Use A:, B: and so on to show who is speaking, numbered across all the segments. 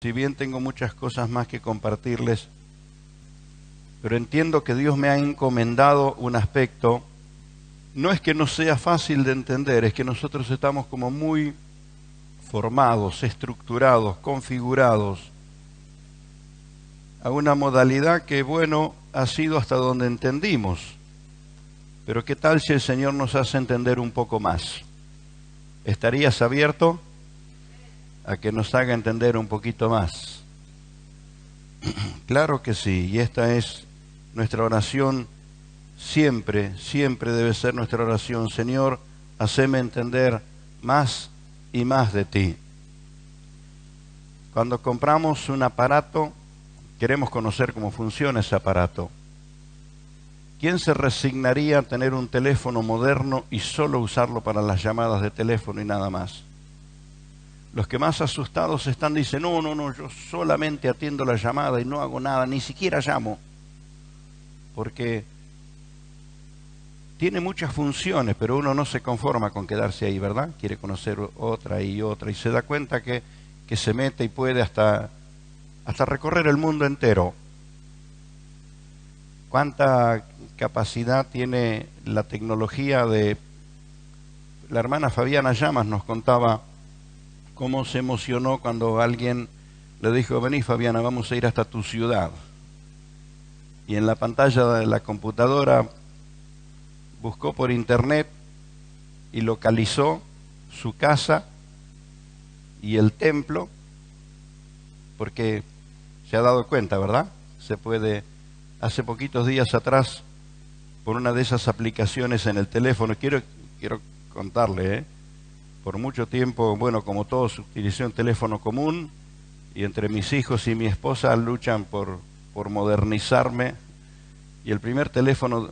A: Si bien tengo muchas cosas más que compartirles, pero entiendo que Dios me ha encomendado un aspecto. No es que no sea fácil de entender, es que nosotros estamos como muy formados, estructurados, configurados a una modalidad que, bueno, ha sido hasta donde entendimos. Pero ¿qué tal si el Señor nos hace entender un poco más? ¿Estarías abierto a que nos haga entender un poquito más? Claro que sí, y esta es nuestra oración siempre, siempre debe ser nuestra oración. Señor, haceme entender más y más de ti. Cuando compramos un aparato, queremos conocer cómo funciona ese aparato. ¿Quién se resignaría a tener un teléfono moderno y solo usarlo para las llamadas de teléfono y nada más? Los que más asustados están dicen, no, yo solamente atiendo la llamada y no hago nada, ni siquiera llamo. Porque tiene muchas funciones, pero uno no se conforma con quedarse ahí, ¿verdad? Quiere conocer otra y se da cuenta que se mete y puede hasta recorrer el mundo entero. ¿Cuánta capacidad tiene la tecnología de... La hermana Fabiana Llamas nos contaba cómo se emocionó cuando alguien le dijo, vení Fabiana, vamos a ir hasta tu ciudad. Y en la pantalla de la computadora buscó por internet y localizó su casa y el templo, porque se ha dado cuenta, ¿verdad? Se puede, hace poquitos días atrás, por una de esas aplicaciones en el teléfono, quiero contarle, por mucho tiempo, bueno, como todos, utilicé un teléfono común, y entre mis hijos y mi esposa luchan por modernizarme, y el primer teléfono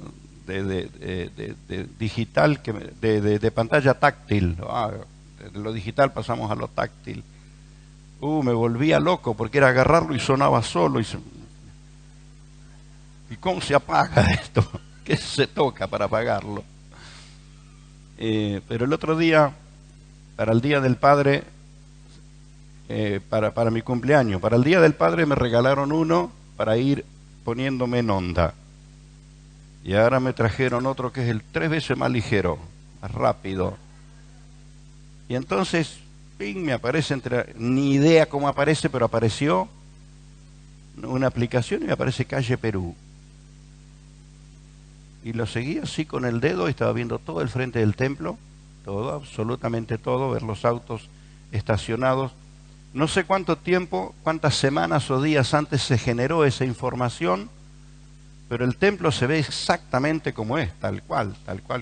A: digital, de pantalla táctil, de lo digital pasamos a lo táctil, me volvía loco, porque era agarrarlo y sonaba solo, ¿y cómo se apaga esto? ¿Qué se toca para apagarlo? Pero el otro día, para el Día del Padre, para mi cumpleaños, para el Día del Padre me regalaron uno para ir poniéndome en onda. Y ahora me trajeron otro que es el 3 veces más ligero, más rápido. Y entonces, me aparece, ni idea cómo aparece, pero apareció una aplicación y me aparece Calle Perú. Y lo seguí así con el dedo y estaba viendo todo el frente del templo, todo, absolutamente todo, ver los autos estacionados. No sé cuánto tiempo, cuántas semanas o días antes se generó esa información, pero el templo se ve exactamente como es, tal cual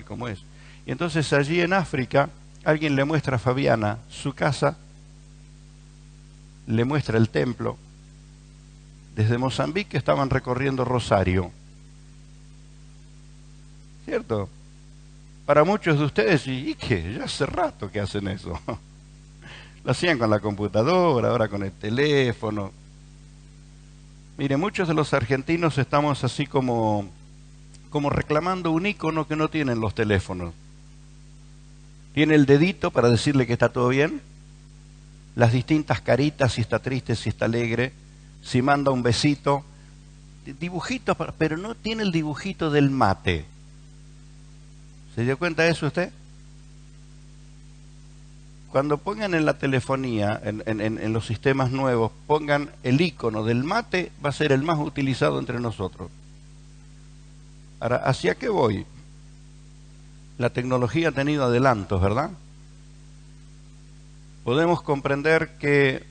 A: como es. Y entonces allí en África, alguien le muestra a Fabiana su casa, le muestra el templo. Desde Mozambique estaban recorriendo Rosario. ¿Cierto? Para muchos de ustedes, ¿y qué? Ya hace rato que hacen eso. Lo hacían con la computadora, ahora con el teléfono. Mire, muchos de los argentinos estamos así como reclamando un icono que no tienen los teléfonos. Tiene el dedito para decirle que está todo bien, las distintas caritas, si está triste, si está alegre, si manda un besito, dibujitos, pero no tiene el dibujito del mate. ¿Se dio cuenta de eso usted? Cuando pongan en la telefonía, en los sistemas nuevos, pongan el icono del mate, va a ser el más utilizado entre nosotros. Ahora, ¿hacia qué voy? La tecnología ha tenido adelantos, ¿verdad? Podemos comprender que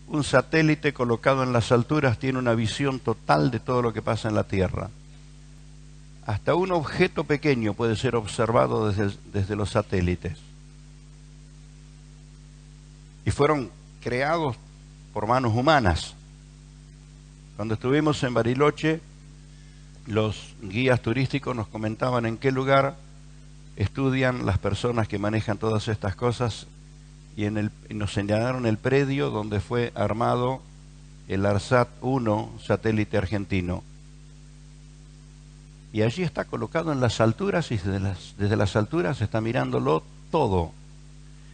A: un satélite colocado en las alturas tiene una visión total de todo lo que pasa en la Tierra. Hasta un objeto pequeño puede ser observado desde los satélites. Y fueron creados por manos humanas. Cuando estuvimos en Bariloche, los guías turísticos nos comentaban en qué lugar estudian las personas que manejan todas estas cosas y nos señalaron el predio donde fue armado el ARSAT-1 satélite argentino. Y allí está colocado en las alturas y desde las alturas está mirándolo todo.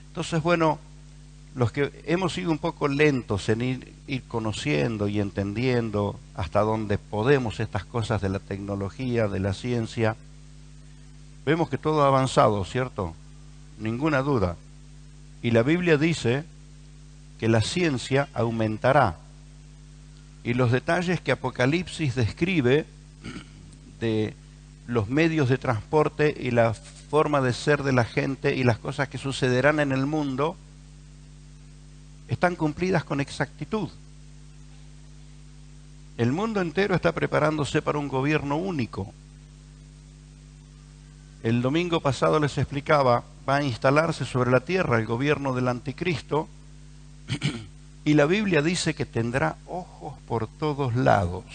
A: Entonces, bueno, los que hemos sido un poco lentos en ir conociendo y entendiendo hasta dónde podemos estas cosas de la tecnología, de la ciencia, vemos que todo ha avanzado, ¿cierto? Ninguna duda. Y la Biblia dice que la ciencia aumentará. Y los detalles que Apocalipsis describe de los medios de transporte y la forma de ser de la gente y las cosas que sucederán en el mundo están cumplidas con exactitud. El mundo entero está preparándose para un gobierno único. El domingo pasado les explicaba, va a instalarse sobre la tierra el gobierno del anticristo y la Biblia dice que tendrá ojos por todos lados.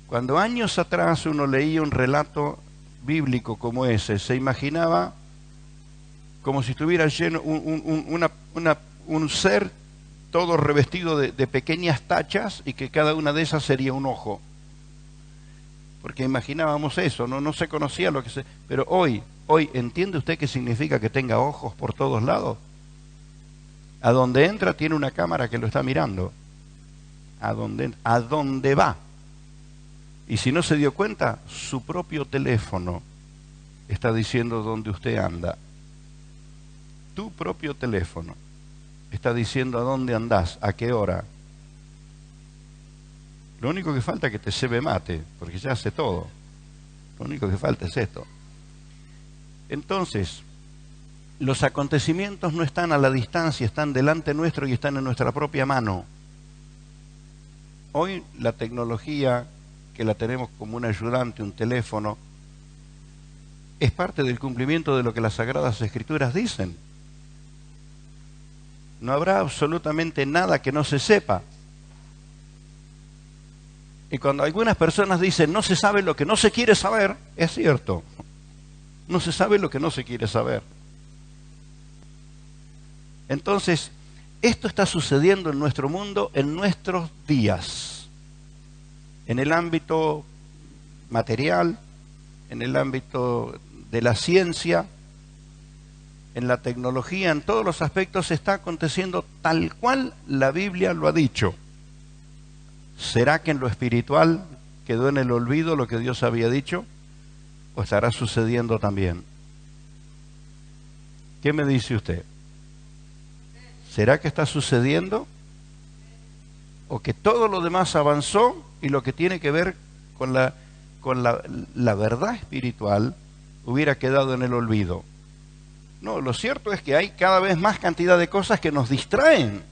A: Cuando años atrás uno leía un relato bíblico como ese, se imaginaba como si estuviera lleno un ser todo revestido de pequeñas tachas y que cada una de esas sería un ojo. Porque imaginábamos eso, no se conocía lo que se... Pero hoy, ¿entiende usted qué significa que tenga ojos por todos lados? A donde entra tiene una cámara que lo está mirando. A donde va. Y si no se dio cuenta, su propio teléfono está diciendo dónde usted anda. Tu propio teléfono está diciendo a dónde andás, a qué hora. Lo único que falta es que te cebe mate, porque ya hace todo. Lo único que falta es esto. Entonces, los acontecimientos no están a la distancia, están delante nuestro y están en nuestra propia mano. Hoy la tecnología, que la tenemos como un ayudante, un teléfono, es parte del cumplimiento de lo que las Sagradas Escrituras dicen. No habrá absolutamente nada que no se sepa. Y cuando algunas personas dicen no se sabe lo que no se quiere saber, es cierto. No se sabe lo que no se quiere saber. Entonces, esto está sucediendo en nuestro mundo en nuestros días. En el ámbito material, en el ámbito de la ciencia, en la tecnología, en todos los aspectos está aconteciendo tal cual la Biblia lo ha dicho. ¿Será que en lo espiritual quedó en el olvido lo que Dios había dicho? ¿O estará sucediendo también? ¿Qué me dice usted? ¿Será que está sucediendo? ¿O que todo lo demás avanzó y lo que tiene que ver con la verdad espiritual hubiera quedado en el olvido? No, lo cierto es que hay cada vez más cantidad de cosas que nos distraen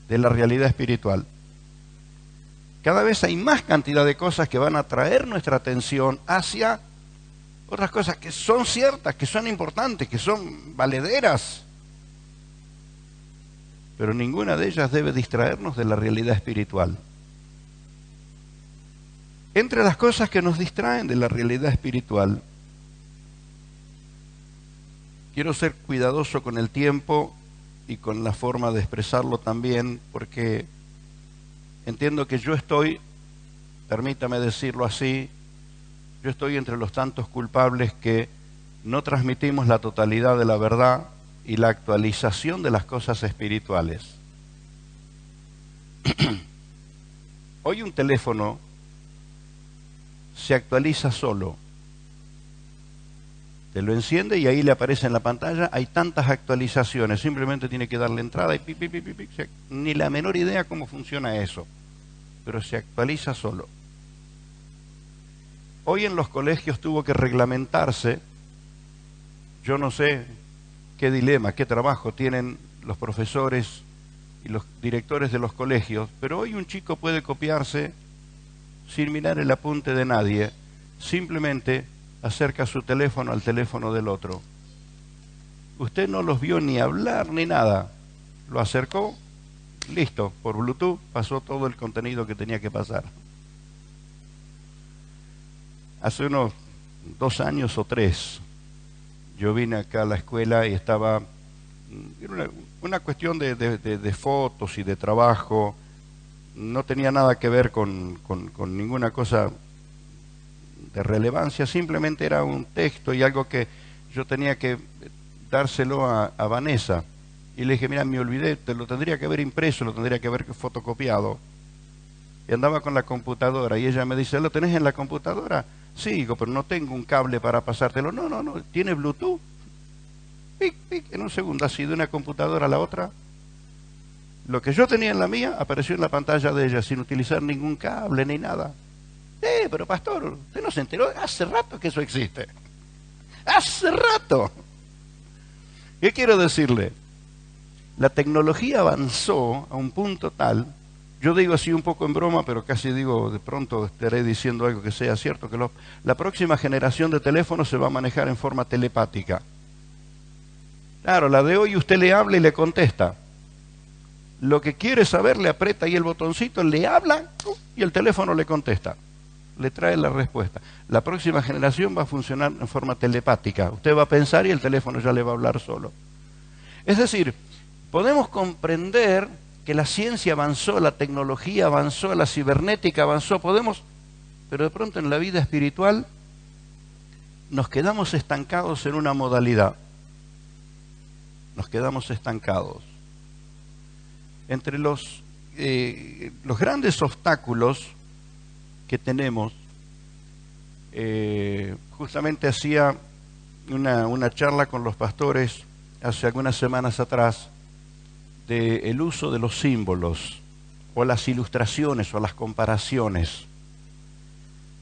A: de la realidad espiritual. Cada vez hay más cantidad de cosas que van a atraer nuestra atención hacia otras cosas que son ciertas, que son importantes, que son valederas. Pero ninguna de ellas debe distraernos de la realidad espiritual. Entre las cosas que nos distraen de la realidad espiritual, quiero ser cuidadoso con el tiempo y con la forma de expresarlo también, porque entiendo que yo estoy, permítame decirlo así, yo estoy entre los tantos culpables que no transmitimos la totalidad de la verdad y la actualización de las cosas espirituales. Hoy un teléfono se actualiza solo. Te lo enciende y ahí le aparece en la pantalla, hay tantas actualizaciones, simplemente tiene que darle entrada y ni la menor idea cómo funciona eso, pero se actualiza solo. Hoy en los colegios tuvo que reglamentarse, yo no sé qué dilema, qué trabajo tienen los profesores y los directores de los colegios, pero hoy un chico puede copiarse sin mirar el apunte de nadie, simplemente acerca su teléfono al teléfono del otro. Usted no los vio ni hablar ni nada, lo acercó, listo, por Bluetooth pasó todo el contenido que tenía que pasar. Hace unos 2 años o 3, yo vine acá a la escuela y estaba, era una cuestión de fotos y de trabajo, no tenía nada que ver con ninguna cosa de relevancia, simplemente era un texto y algo que yo tenía que dárselo a Vanessa. Y le dije, mira, me olvidé, te lo tendría que haber impreso, lo tendría que haber fotocopiado. Y andaba con la computadora y ella me dice, ¿lo tenés en la computadora? Sí, digo, pero no tengo un cable para pasártelo. No, no, no, ¿tiene Bluetooth? Pic, pic, en un segundo, así de una computadora a la otra. Lo que yo tenía en la mía apareció en la pantalla de ella sin utilizar ningún cable ni nada. Pero pastor, usted no se enteró, hace rato que eso existe. Hace rato. ¿Qué quiero decirle? La tecnología avanzó a un punto tal, yo digo así un poco en broma, pero casi digo, de pronto estaré diciendo algo que sea cierto, que la próxima generación de teléfonos se va a manejar en forma telepática. Claro, la de hoy usted le habla y le contesta. Lo que quiere saber le aprieta ahí el botoncito, le habla y el teléfono le contesta. Le trae la respuesta. La próxima generación va a funcionar en forma telepática. Usted va a pensar y el teléfono ya le va a hablar solo. Es decir, podemos comprender que la ciencia avanzó, la tecnología avanzó, la cibernética avanzó, pero de pronto en la vida espiritual nos quedamos estancados en una modalidad. Nos quedamos estancados. Entre los grandes obstáculos que tenemos, justamente hacía una charla con los pastores hace algunas semanas atrás del uso de los símbolos o las ilustraciones o las comparaciones.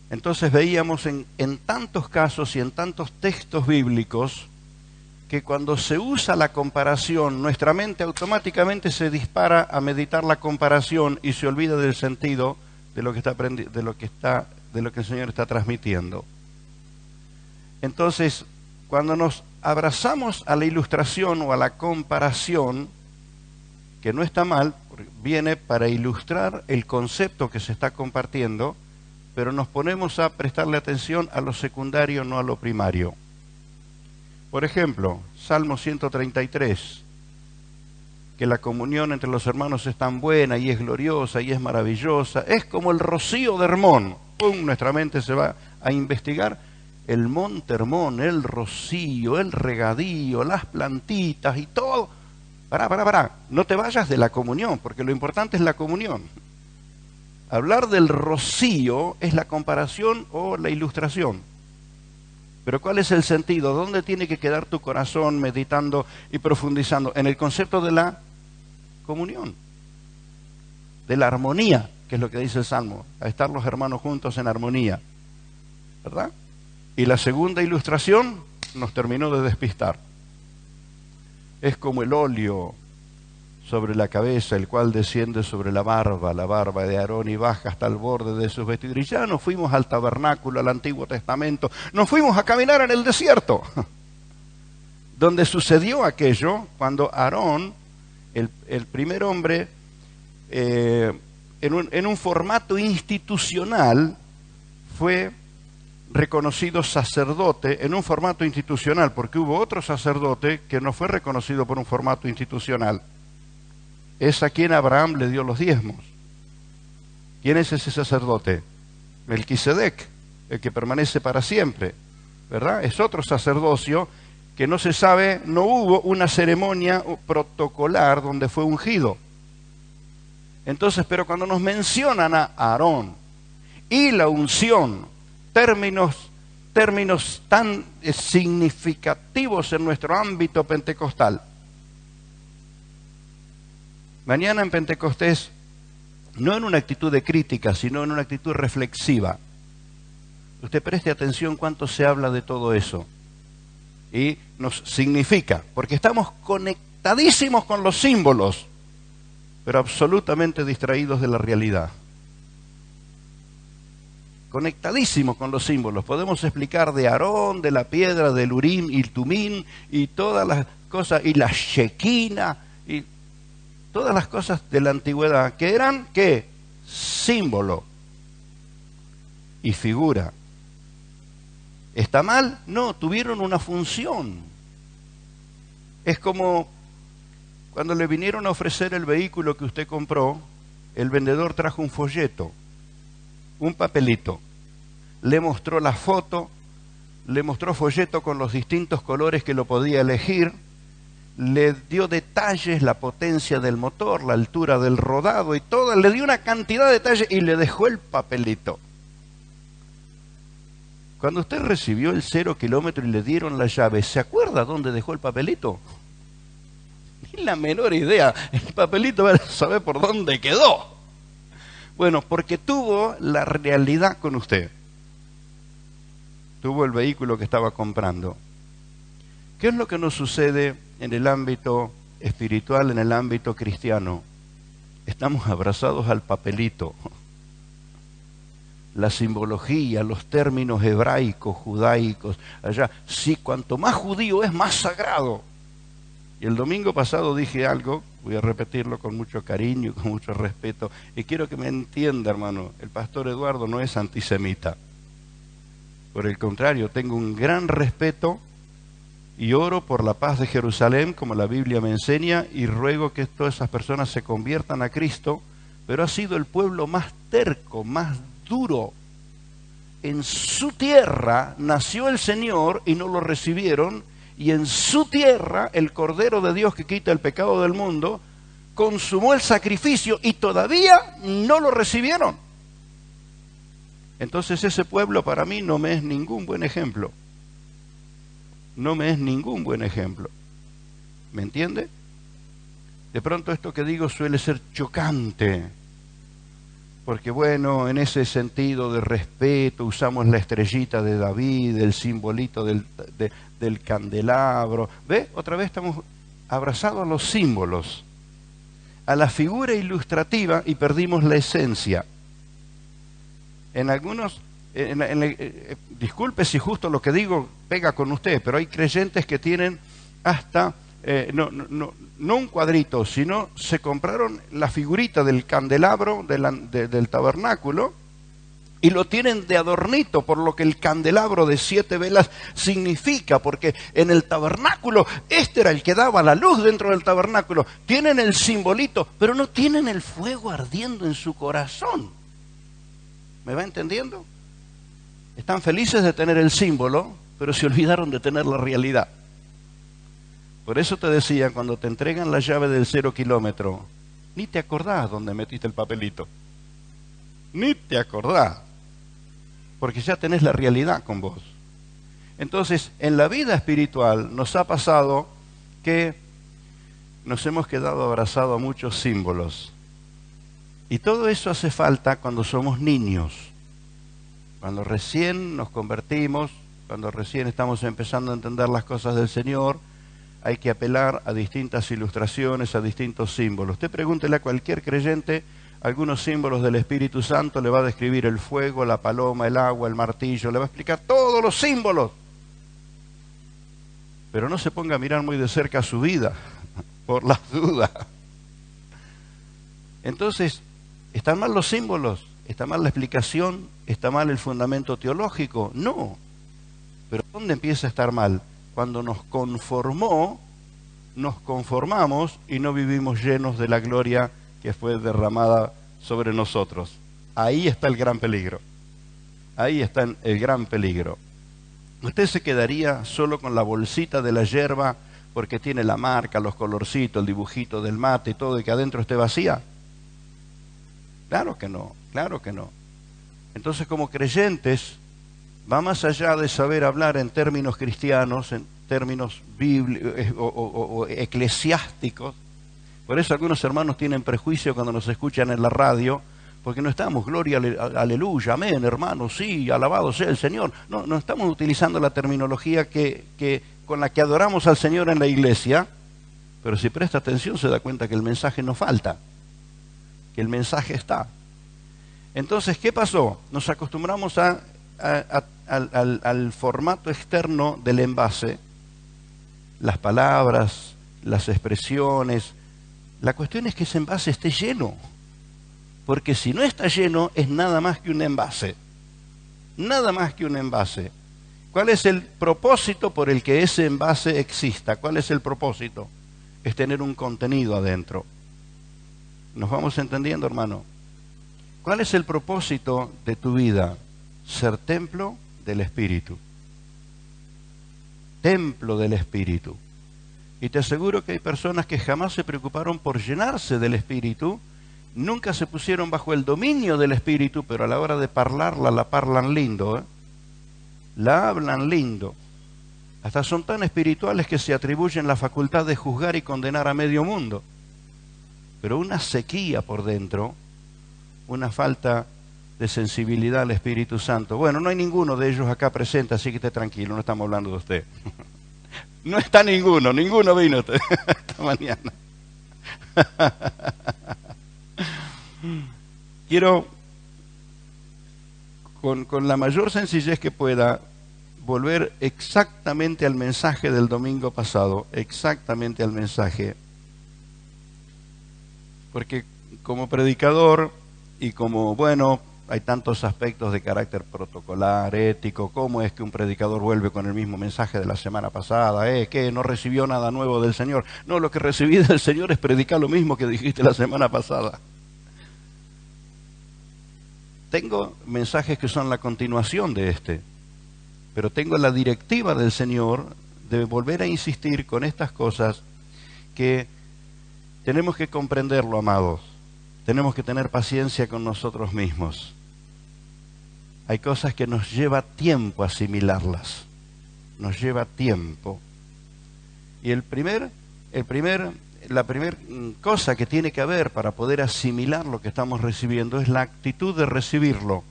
A: Entonces veíamos en tantos casos y en tantos textos bíblicos que cuando se usa la comparación, nuestra mente automáticamente se dispara a meditar la comparación y se olvida del sentido de lo que el Señor está transmitiendo. Entonces, cuando nos abrazamos a la ilustración o a la comparación, que no está mal, viene para ilustrar el concepto que se está compartiendo, pero nos ponemos a prestarle atención a lo secundario, no a lo primario. Por ejemplo, Salmo 133, que la comunión entre los hermanos es tan buena y es gloriosa y es maravillosa, es como el rocío de Hermón. ¡Pum! Nuestra mente se va a investigar el monte Hermón, el rocío, el regadío, las plantitas y todo. Pará, no te vayas de la comunión, porque lo importante es la comunión. Hablar del rocío es la comparación o la ilustración. Pero ¿cuál es el sentido? ¿Dónde tiene que quedar tu corazón meditando y profundizando? En el concepto de la comunión, de la armonía, que es lo que dice el Salmo, a estar los hermanos juntos en armonía, ¿verdad? Y la segunda ilustración nos terminó de despistar. Es como el óleo sobre la cabeza, el cual desciende sobre la barba de Aarón y baja hasta el borde de sus vestidos. Y ya nos fuimos al tabernáculo, al Antiguo Testamento, nos fuimos a caminar en el desierto, donde sucedió aquello cuando Aarón, el primer hombre, en un formato institucional, fue reconocido sacerdote en un formato institucional, porque hubo otro sacerdote que no fue reconocido por un formato institucional. Es a quien Abraham le dio los diezmos. ¿Quién es ese sacerdote? Melquisedec, el que permanece para siempre, ¿verdad? Es otro sacerdocio que no se sabe, no hubo una ceremonia protocolar donde fue ungido. Entonces, pero cuando nos mencionan a Aarón y la unción, términos tan significativos en nuestro ámbito pentecostal. Mañana en Pentecostés, no en una actitud de crítica, sino en una actitud reflexiva. Usted preste atención cuánto se habla de todo eso. Y nos significa, porque estamos conectadísimos con los símbolos, pero absolutamente distraídos de la realidad. Conectadísimos con los símbolos. Podemos explicar de Aarón, de la piedra, del Urim y Tumim, y todas las cosas, y la Shequina, y todas las cosas de la antigüedad, que eran, ¿qué? Símbolo y figura. ¿Está mal? No, tuvieron una función. Es como cuando le vinieron a ofrecer el vehículo que usted compró, el vendedor trajo un folleto, un papelito, le mostró la foto, le mostró folleto con los distintos colores que lo podía elegir, le dio detalles, la potencia del motor, la altura del rodado y todo, le dio una cantidad de detalles y le dejó el papelito. Cuando usted recibió el 0 kilómetro y le dieron la llave, ¿se acuerda dónde dejó el papelito? Ni la menor idea. El papelito va a saber por dónde quedó. Bueno, porque tuvo la realidad con usted. Tuvo el vehículo que estaba comprando. ¿Qué es lo que nos sucede en el ámbito espiritual, en el ámbito cristiano? Estamos abrazados al papelito. La simbología, los términos hebraicos, judaicos, allá, sí, cuanto más judío es, más sagrado. Y el domingo pasado dije algo, voy a repetirlo con mucho cariño y con mucho respeto, y quiero que me entienda, hermano, el pastor Eduardo no es antisemita. Por el contrario, tengo un gran respeto y oro por la paz de Jerusalén, como la Biblia me enseña, y ruego que todas esas personas se conviertan a Cristo, pero ha sido el pueblo más terco, más duro. En su tierra nació el Señor y no lo recibieron, y en su tierra el Cordero de Dios que quita el pecado del mundo consumó el sacrificio y todavía no lo recibieron. Entonces ese pueblo para mí no me es ningún buen ejemplo. No me es ningún buen ejemplo. ¿Me entiende? De pronto esto que digo suele ser chocante, porque bueno, en ese sentido de respeto usamos la estrellita de David, el simbolito del candelabro. ¿Ve? Otra vez estamos abrazados a los símbolos, a la figura ilustrativa, y perdimos la esencia. En algunos, disculpe si justo lo que digo pega con usted, pero hay creyentes que tienen hasta, no un cuadrito, sino se compraron la figurita del candelabro del tabernáculo y lo tienen de adornito, por lo que el candelabro de 7 velas significa, porque en el tabernáculo, este era el que daba la luz dentro del tabernáculo. Tienen el simbolito, pero no tienen el fuego ardiendo en su corazón. ¿Me va entendiendo? Están felices de tener el símbolo, pero se olvidaron de tener la realidad. Por eso te decía, cuando te entregan la llave del 0 kilómetro, ni te acordás dónde metiste el papelito. Ni te acordás. Porque ya tenés la realidad con vos. Entonces, en la vida espiritual nos ha pasado que nos hemos quedado abrazados a muchos símbolos. Y todo eso hace falta cuando somos niños. Cuando recién nos convertimos, cuando recién estamos empezando a entender las cosas del Señor, hay que apelar a distintas ilustraciones, a distintos símbolos. Usted pregúntele a cualquier creyente algunos símbolos del Espíritu Santo, le va a describir el fuego, la paloma, el agua, el martillo, le va a explicar todos los símbolos. Pero no se ponga a mirar muy de cerca su vida, por las dudas. Entonces, ¿están mal los símbolos? ¿Está mal la explicación? ¿Está mal el fundamento teológico? No. Pero ¿dónde empieza a estar mal? Cuando nos conformamos y no vivimos llenos de la gloria que fue derramada sobre nosotros. Ahí está el gran peligro. Ahí está el gran peligro. ¿Usted se quedaría solo con la bolsita de la yerba porque tiene la marca, los colorcitos, el dibujito del mate y todo, y que adentro esté vacía? Claro que no, claro que no. Entonces, como creyentes, va más allá de saber hablar en términos cristianos, en términos bíblicos o eclesiásticos. Por eso algunos hermanos tienen prejuicio cuando nos escuchan en la radio, porque no estamos, gloria, aleluya, amén, hermanos, sí, alabado sea el Señor. No estamos utilizando la terminología con la que adoramos al Señor en la iglesia, pero si presta atención se da cuenta que el mensaje no falta, que el mensaje está. Entonces, ¿qué pasó? Nos acostumbramos al formato externo del envase, las palabras, las expresiones. La cuestión es que ese envase esté lleno, porque si no está lleno es nada más que un envase, nada más que un envase. ¿Cuál es el propósito por el que ese envase exista? ¿Cuál es el propósito? Es tener un contenido adentro. ¿Nos vamos entendiendo, hermano? ¿Cuál es el propósito de tu vida? Ser templo del Espíritu. Templo del Espíritu. Y te aseguro que hay personas que jamás se preocuparon por llenarse del Espíritu, nunca se pusieron bajo el dominio del Espíritu, pero a la hora de parlarla, la parlan lindo, ¿eh? La hablan lindo. Hasta son tan espirituales que se atribuyen la facultad de juzgar y condenar a medio mundo. Pero una sequía por dentro, una falta de sensibilidad al Espíritu Santo. Bueno, no hay ninguno de ellos acá presente, así que esté tranquilo, no estamos hablando de usted. No está ninguno vino esta mañana. Quiero, con la mayor sencillez que pueda, volver exactamente al mensaje del domingo pasado, exactamente al mensaje. Porque como predicador y como, bueno, hay tantos aspectos de carácter protocolar, ético. ¿Cómo es que un predicador vuelve con el mismo mensaje de la semana pasada? ¿Qué? ¿No recibió nada nuevo del Señor? No, lo que recibí del Señor es predicar lo mismo que dijiste la semana pasada. Tengo mensajes que son la continuación de este, pero tengo la directiva del Señor de volver a insistir con estas cosas que tenemos que comprenderlo, amados. Tenemos que tener paciencia con nosotros mismos. Hay cosas que nos lleva tiempo asimilarlas. Nos lleva tiempo. Y la primera cosa que tiene que haber para poder asimilar lo que estamos recibiendo es la actitud de recibirlo.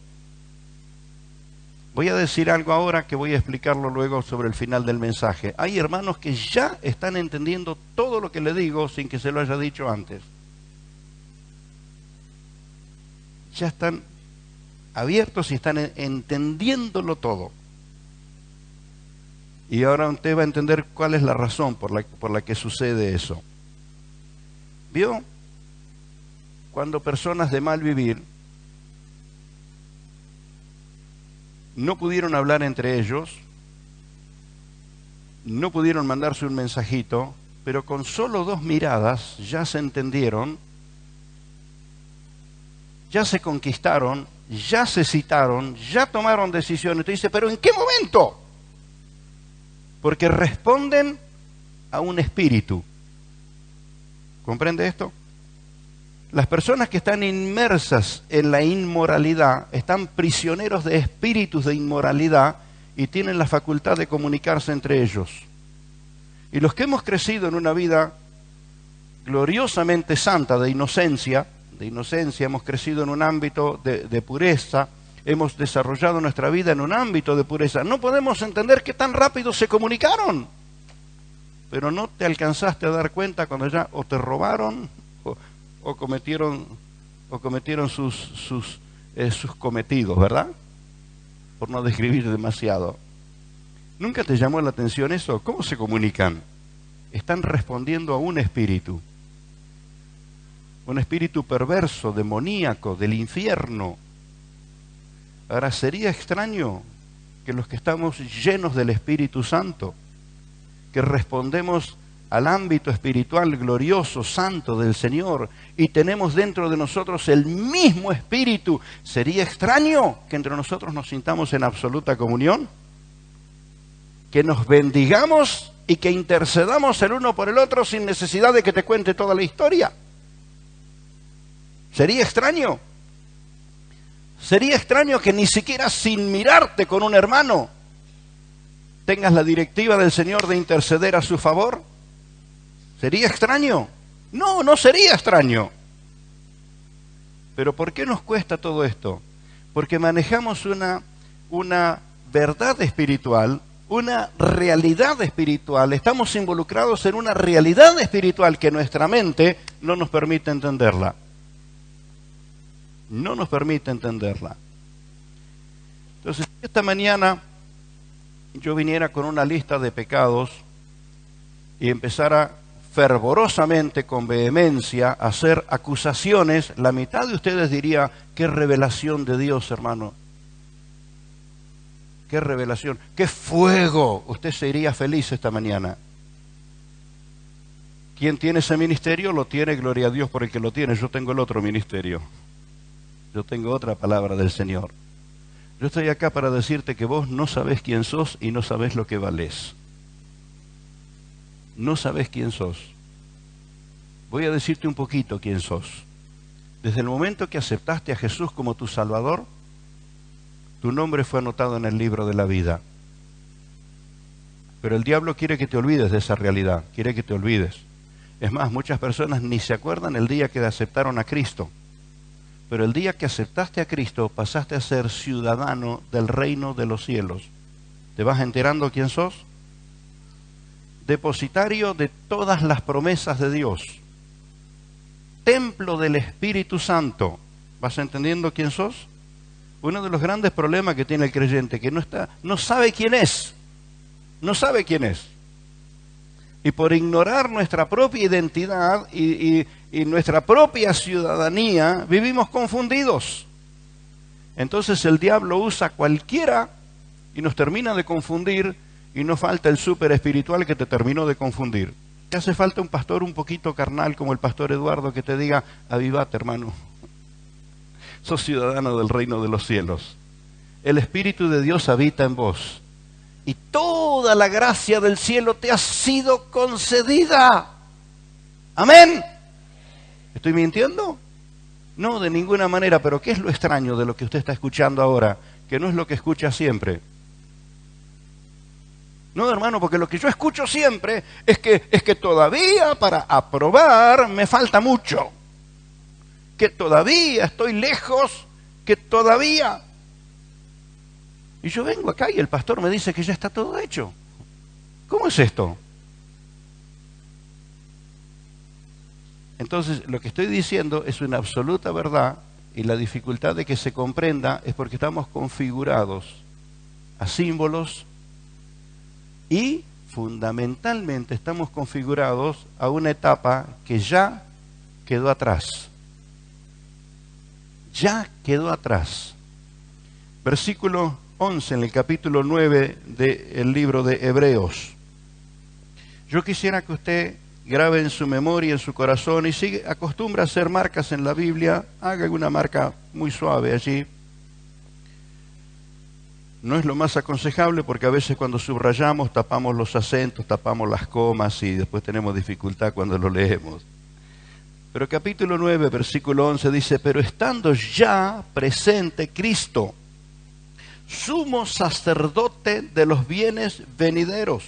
A: Voy a decir algo ahora que voy a explicarlo luego sobre el final del mensaje. Hay hermanos que ya están entendiendo todo lo que le digo sin que se lo haya dicho antes. Ya están abiertos y están entendiéndolo todo. Y ahora usted va a entender cuál es la razón por la que sucede eso. ¿Vio? Cuando personas de mal vivir no pudieron hablar entre ellos, no pudieron mandarse un mensajito, pero con solo 2 miradas ya se entendieron, ya se conquistaron, ya se citaron, ya tomaron decisiones. Usted dice, ¿pero en qué momento? Porque responden a un espíritu. ¿Comprende esto? Las personas que están inmersas en la inmoralidad están prisioneros de espíritus de inmoralidad y tienen la facultad de comunicarse entre ellos. Y los que hemos crecido en una vida gloriosamente santa de inocencia, hemos crecido en un ámbito de pureza, hemos desarrollado nuestra vida en un ámbito de pureza, no podemos entender qué tan rápido se comunicaron. Pero no te alcanzaste a dar cuenta cuando ya o te robaron o cometieron sus cometidos, ¿verdad? Por no describir demasiado. ¿Nunca te llamó la atención eso? ¿Cómo se comunican? Están respondiendo a un espíritu perverso, demoníaco, del infierno. Ahora, sería extraño que los que estamos llenos del Espíritu Santo, que respondemos al ámbito espiritual glorioso, santo del Señor, y tenemos dentro de nosotros el mismo Espíritu, ¿sería extraño que entre nosotros nos sintamos en absoluta comunión? Que nos bendigamos y que intercedamos el uno por el otro sin necesidad de que te cuente toda la historia. ¿Sería extraño? ¿Sería extraño que ni siquiera sin mirarte con un hermano tengas la directiva del Señor de interceder a su favor? ¿Sería extraño? No, no sería extraño. Pero ¿por qué nos cuesta todo esto? Porque manejamos una verdad espiritual, una realidad espiritual. Estamos involucrados en una realidad espiritual que nuestra mente no nos permite entenderla. No nos permite entenderla. Entonces, si esta mañana yo viniera con una lista de pecados y empezara fervorosamente, con vehemencia, a hacer acusaciones, la mitad de ustedes diría, qué revelación de Dios, hermano. Qué revelación, qué fuego. Usted se iría feliz esta mañana. ¿Quién tiene ese ministerio? Lo tiene, gloria a Dios por el que lo tiene. Yo tengo el otro ministerio. Yo tengo otra palabra del Señor. Yo estoy acá para decirte que vos no sabés quién sos y no sabés lo que valés. no sabes quién sos. Voy a decirte un poquito quién sos. Desde el momento que aceptaste a Jesús como tu Salvador, tu nombre fue anotado en el libro de la vida. Pero el diablo quiere que te olvides de esa realidad, quiere que te olvides. Es más, muchas personas ni se acuerdan el día que aceptaron a Cristo. Pero el día que aceptaste a Cristo, pasaste a ser ciudadano del reino de los cielos. ¿Te vas enterando quién sos? Depositario de todas las promesas de Dios. Templo del Espíritu Santo. ¿Vas entendiendo quién sos? Uno de los grandes problemas que tiene el creyente, que no sabe quién es. No sabe quién es. Y por ignorar nuestra propia identidad y nuestra propia ciudadanía, vivimos confundidos. Entonces el diablo usa cualquiera y nos termina de confundir, y no falta el súper espiritual que te terminó de confundir. Te hace falta un pastor un poquito carnal como el pastor Eduardo que te diga: avivate, hermano. Sos ciudadano del reino de los cielos. El Espíritu de Dios habita en vos. Y toda la gracia del cielo te ha sido concedida. Amén. ¿Estoy mintiendo? No, de ninguna manera. Pero ¿qué es lo extraño de lo que usted está escuchando ahora? Que no es lo que escucha siempre. No, hermano, porque lo que yo escucho siempre es que todavía para aprobar me falta mucho. Que todavía estoy lejos, que todavía... Y yo vengo acá y el pastor me dice que ya está todo hecho. ¿Cómo es esto? Entonces, lo que estoy diciendo es una absoluta verdad, y la dificultad de que se comprenda es porque estamos configurados a símbolos y fundamentalmente estamos configurados a una etapa que ya quedó atrás. Ya quedó atrás. Versículo 11 en el capítulo 9 del libro de Hebreos. Yo quisiera que usted grabe en su memoria, en su corazón, y si acostumbra a hacer marcas en la Biblia, haga alguna marca muy suave allí. No es lo más aconsejable porque a veces cuando subrayamos tapamos los acentos, tapamos las comas y después tenemos dificultad cuando lo leemos. Pero capítulo 9, versículo 11 dice: pero estando ya presente Cristo, sumo sacerdote de los bienes venideros,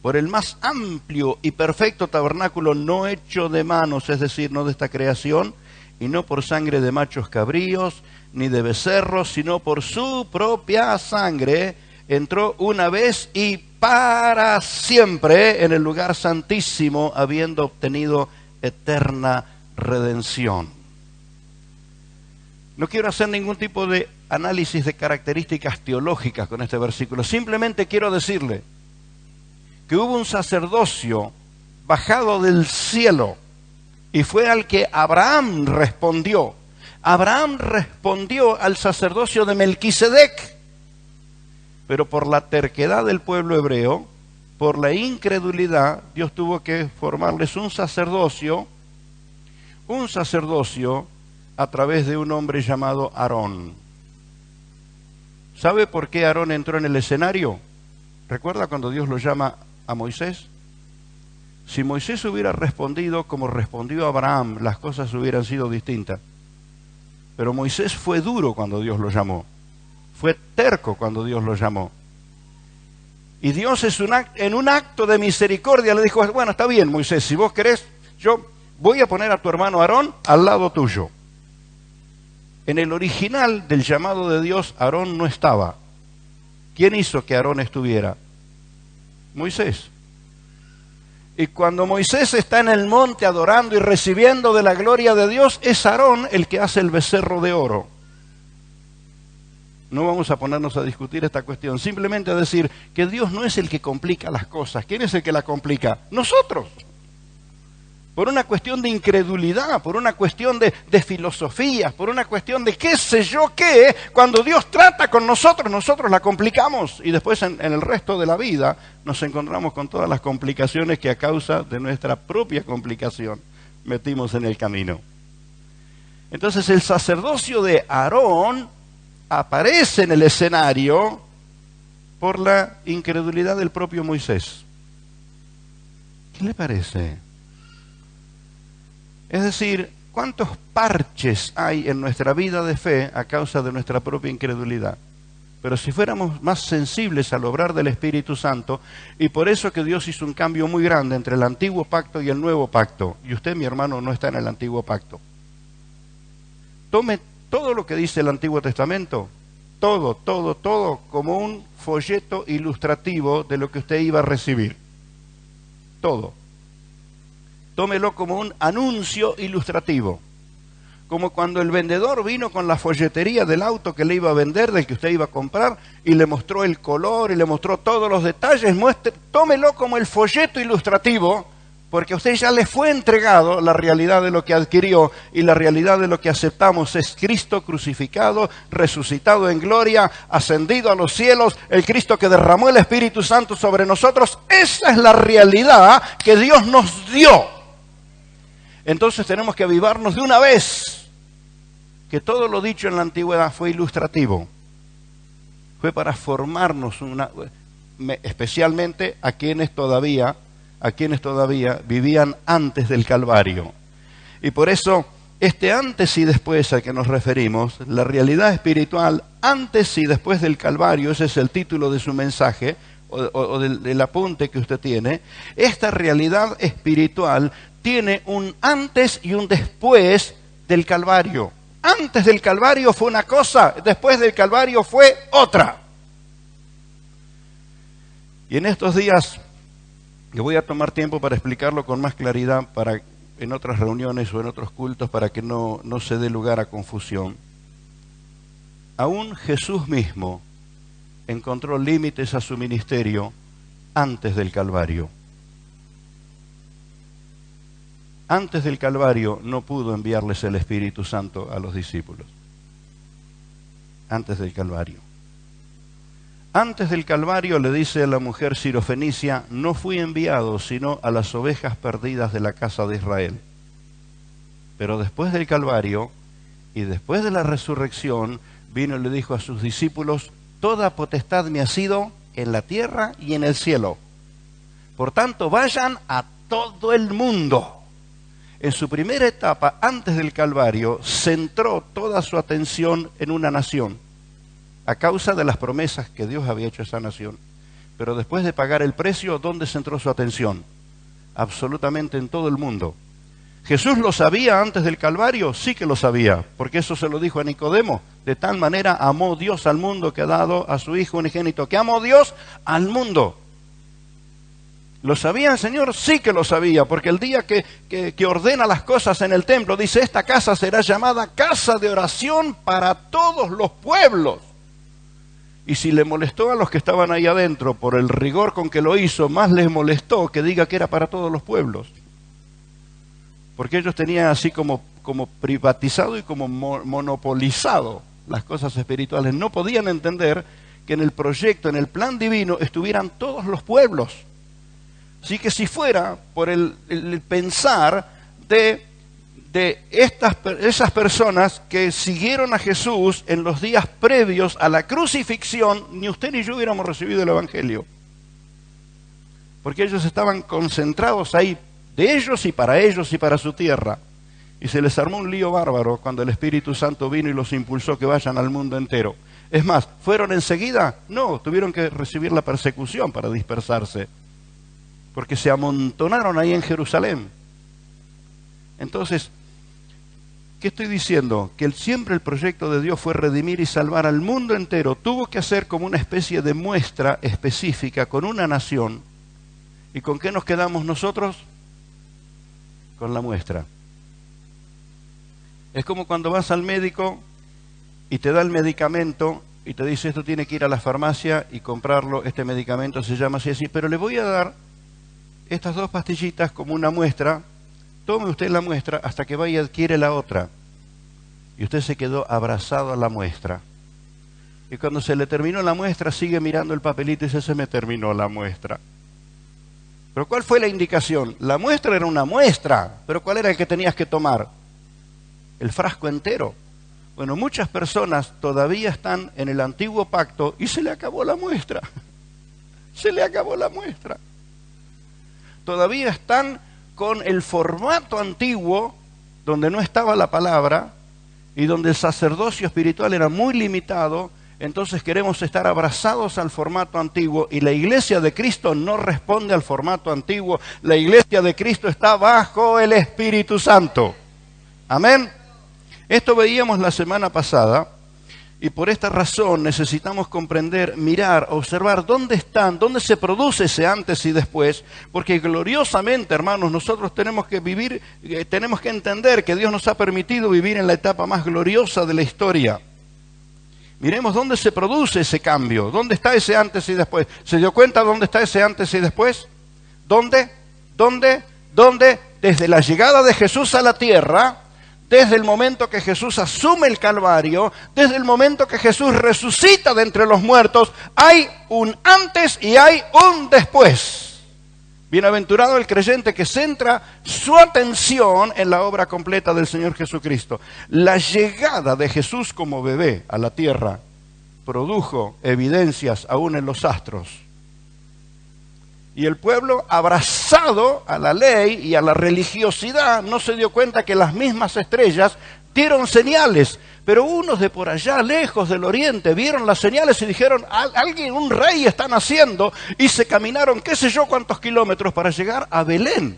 A: por el más amplio y perfecto tabernáculo no hecho de manos, es decir, no de esta creación, y no por sangre de machos cabríos, ni de becerros, sino por su propia sangre, entró una vez y para siempre en el lugar santísimo, habiendo obtenido eterna redención. No quiero hacer ningún tipo de análisis de características teológicas con este versículo. Simplemente quiero decirle que hubo un sacerdocio bajado del cielo y fue al que Abraham respondió. Abraham respondió al sacerdocio de Melquisedec, pero por la terquedad del pueblo hebreo, por la incredulidad, Dios tuvo que formarles un sacerdocio a través de un hombre llamado Aarón. ¿Sabe por qué Aarón entró en el escenario? ¿Recuerda cuando Dios lo llama a Moisés? Si Moisés hubiera respondido como respondió Abraham, las cosas hubieran sido distintas. Pero Moisés fue duro cuando Dios lo llamó. Fue terco cuando Dios lo llamó. Y Dios en un acto de misericordia le dijo: bueno, está bien, Moisés, si vos querés, yo voy a poner a tu hermano Aarón al lado tuyo. En el original del llamado de Dios, Aarón no estaba. ¿Quién hizo que Aarón estuviera? Moisés. Y cuando Moisés está en el monte adorando y recibiendo de la gloria de Dios, es Aarón el que hace el becerro de oro. No vamos a ponernos a discutir esta cuestión, simplemente a decir que Dios no es el que complica las cosas. ¿Quién es el que la complica? Nosotros. Por una cuestión de incredulidad, por una cuestión de filosofías, por una cuestión de qué sé yo qué, cuando Dios trata con nosotros, nosotros la complicamos. Y después en el resto de la vida nos encontramos con todas las complicaciones que a causa de nuestra propia complicación metimos en el camino. Entonces el sacerdocio de Aarón aparece en el escenario por la incredulidad del propio Moisés. ¿Qué le parece? Es decir, ¿cuántos parches hay en nuestra vida de fe a causa de nuestra propia incredulidad? Pero si fuéramos más sensibles al obrar del Espíritu Santo, y por eso que Dios hizo un cambio muy grande entre el antiguo pacto y el nuevo pacto, y usted, mi hermano, no está en el antiguo pacto. Tome todo lo que dice el Antiguo Testamento, todo, como un folleto ilustrativo de lo que usted iba a recibir. Todo. Tómelo como un anuncio ilustrativo. Como cuando el vendedor vino con la folletería del auto que le iba a vender, del que usted iba a comprar, y le mostró el color y le mostró todos los detalles. Tómelo como el folleto ilustrativo, porque a usted ya le fue entregado la realidad de lo que adquirió, y la realidad de lo que aceptamos es Cristo crucificado, resucitado en gloria, ascendido a los cielos, el Cristo que derramó el Espíritu Santo sobre nosotros. Esa es la realidad que Dios nos dio. Entonces tenemos que avivarnos de una vez que todo lo dicho en la antigüedad fue ilustrativo. Fue para formarnos, especialmente a quienes todavía vivían antes del Calvario. Y por eso, este antes y después al que nos referimos, la realidad espiritual antes y después del Calvario, ese es el título de su mensaje, o del apunte que usted tiene. Esta realidad espiritual tiene un antes y un después del Calvario. Antes del Calvario fue una cosa, después del Calvario fue otra. Y en estos días, yo voy a tomar tiempo para explicarlo con más claridad en otras reuniones o en otros cultos para que no se dé lugar a confusión. Aún Jesús mismo encontró límites a su ministerio antes del Calvario. Antes del Calvario no pudo enviarles el Espíritu Santo a los discípulos. Antes del Calvario. Antes del Calvario le dice a la mujer sirofenicia: no fui enviado sino a las ovejas perdidas de la casa de Israel. Pero después del Calvario y después de la resurrección, vino y le dijo a sus discípulos: toda potestad me ha sido en la tierra y en el cielo. Por tanto, vayan a todo el mundo. En su primera etapa, antes del Calvario, centró toda su atención en una nación, a causa de las promesas que Dios había hecho a esa nación. Pero después de pagar el precio, ¿dónde centró su atención? Absolutamente en todo el mundo. ¿Jesús lo sabía antes del Calvario? Sí que lo sabía, porque eso se lo dijo a Nicodemo. De tal manera amó Dios al mundo que ha dado a su Hijo unigénito. ¿Que amó Dios al mundo? ¿Lo sabía el Señor? Sí que lo sabía, porque el día que ordena las cosas en el templo, dice: esta casa será llamada casa de oración para todos los pueblos. Y si le molestó a los que estaban ahí adentro por el rigor con que lo hizo, más les molestó que diga que era para todos los pueblos. Porque ellos tenían así como privatizado y como monopolizado las cosas espirituales. No podían entender que en el proyecto, en el plan divino, estuvieran todos los pueblos. Así que si fuera por el pensar de esas personas que siguieron a Jesús en los días previos a la crucifixión, ni usted ni yo hubiéramos recibido el Evangelio. Porque ellos estaban concentrados ahí, de ellos y para su tierra. Y se les armó un lío bárbaro cuando el Espíritu Santo vino y los impulsó que vayan al mundo entero. Es más, ¿fueron enseguida? No, tuvieron que recibir la persecución para dispersarse, porque se amontonaron ahí en Jerusalén. Entonces, ¿qué estoy diciendo? Que siempre el proyecto de Dios fue redimir y salvar al mundo entero. Tuvo que hacer como una especie de muestra específica con una nación. ¿Y con qué nos quedamos nosotros? Con la muestra. Es como cuando vas al médico y te da el medicamento y te dice: esto tiene que ir a la farmacia y comprarlo, este medicamento se llama así, pero le voy a dar estas 2 pastillitas como una muestra. Tome usted la muestra hasta que vaya y adquiere la otra. Y usted se quedó abrazado a la muestra. Y cuando se le terminó la muestra, sigue mirando el papelito y dice: se me terminó la muestra. ¿Pero cuál fue la indicación? La muestra era una muestra, pero ¿cuál era el que tenías que tomar? El frasco entero. Bueno, muchas personas todavía están en el antiguo pacto y se le acabó la muestra. Se le acabó la muestra. todavía están con el formato antiguo, donde no estaba la palabra y donde el sacerdocio espiritual era muy limitado. Entonces queremos estar abrazados al formato antiguo, y la iglesia de Cristo no responde al formato antiguo. La iglesia de Cristo está bajo el Espíritu Santo. Amén. Esto veíamos la semana pasada, y por esta razón necesitamos comprender, mirar, observar dónde se produce ese antes y después, porque gloriosamente, hermanos, nosotros tenemos que vivir, tenemos que entender que Dios nos ha permitido vivir en la etapa más gloriosa de la historia. Miremos dónde se produce ese cambio, dónde está ese antes y después. ¿Se dio cuenta dónde está ese antes y después? ¿Dónde? Desde la llegada de Jesús a la tierra, desde el momento que Jesús asume el Calvario, desde el momento que Jesús resucita de entre los muertos, hay un antes y hay un después. Bienaventurado el creyente que centra su atención en la obra completa del Señor Jesucristo. La llegada de Jesús como bebé a la tierra produjo evidencias aún en los astros. Y el pueblo, abrazado a la ley y a la religiosidad, no se dio cuenta que las mismas estrellas dieron señales. Pero unos de por allá, lejos del oriente, vieron las señales y dijeron, alguien, un rey está naciendo, y se caminaron qué sé yo cuántos kilómetros para llegar a Belén.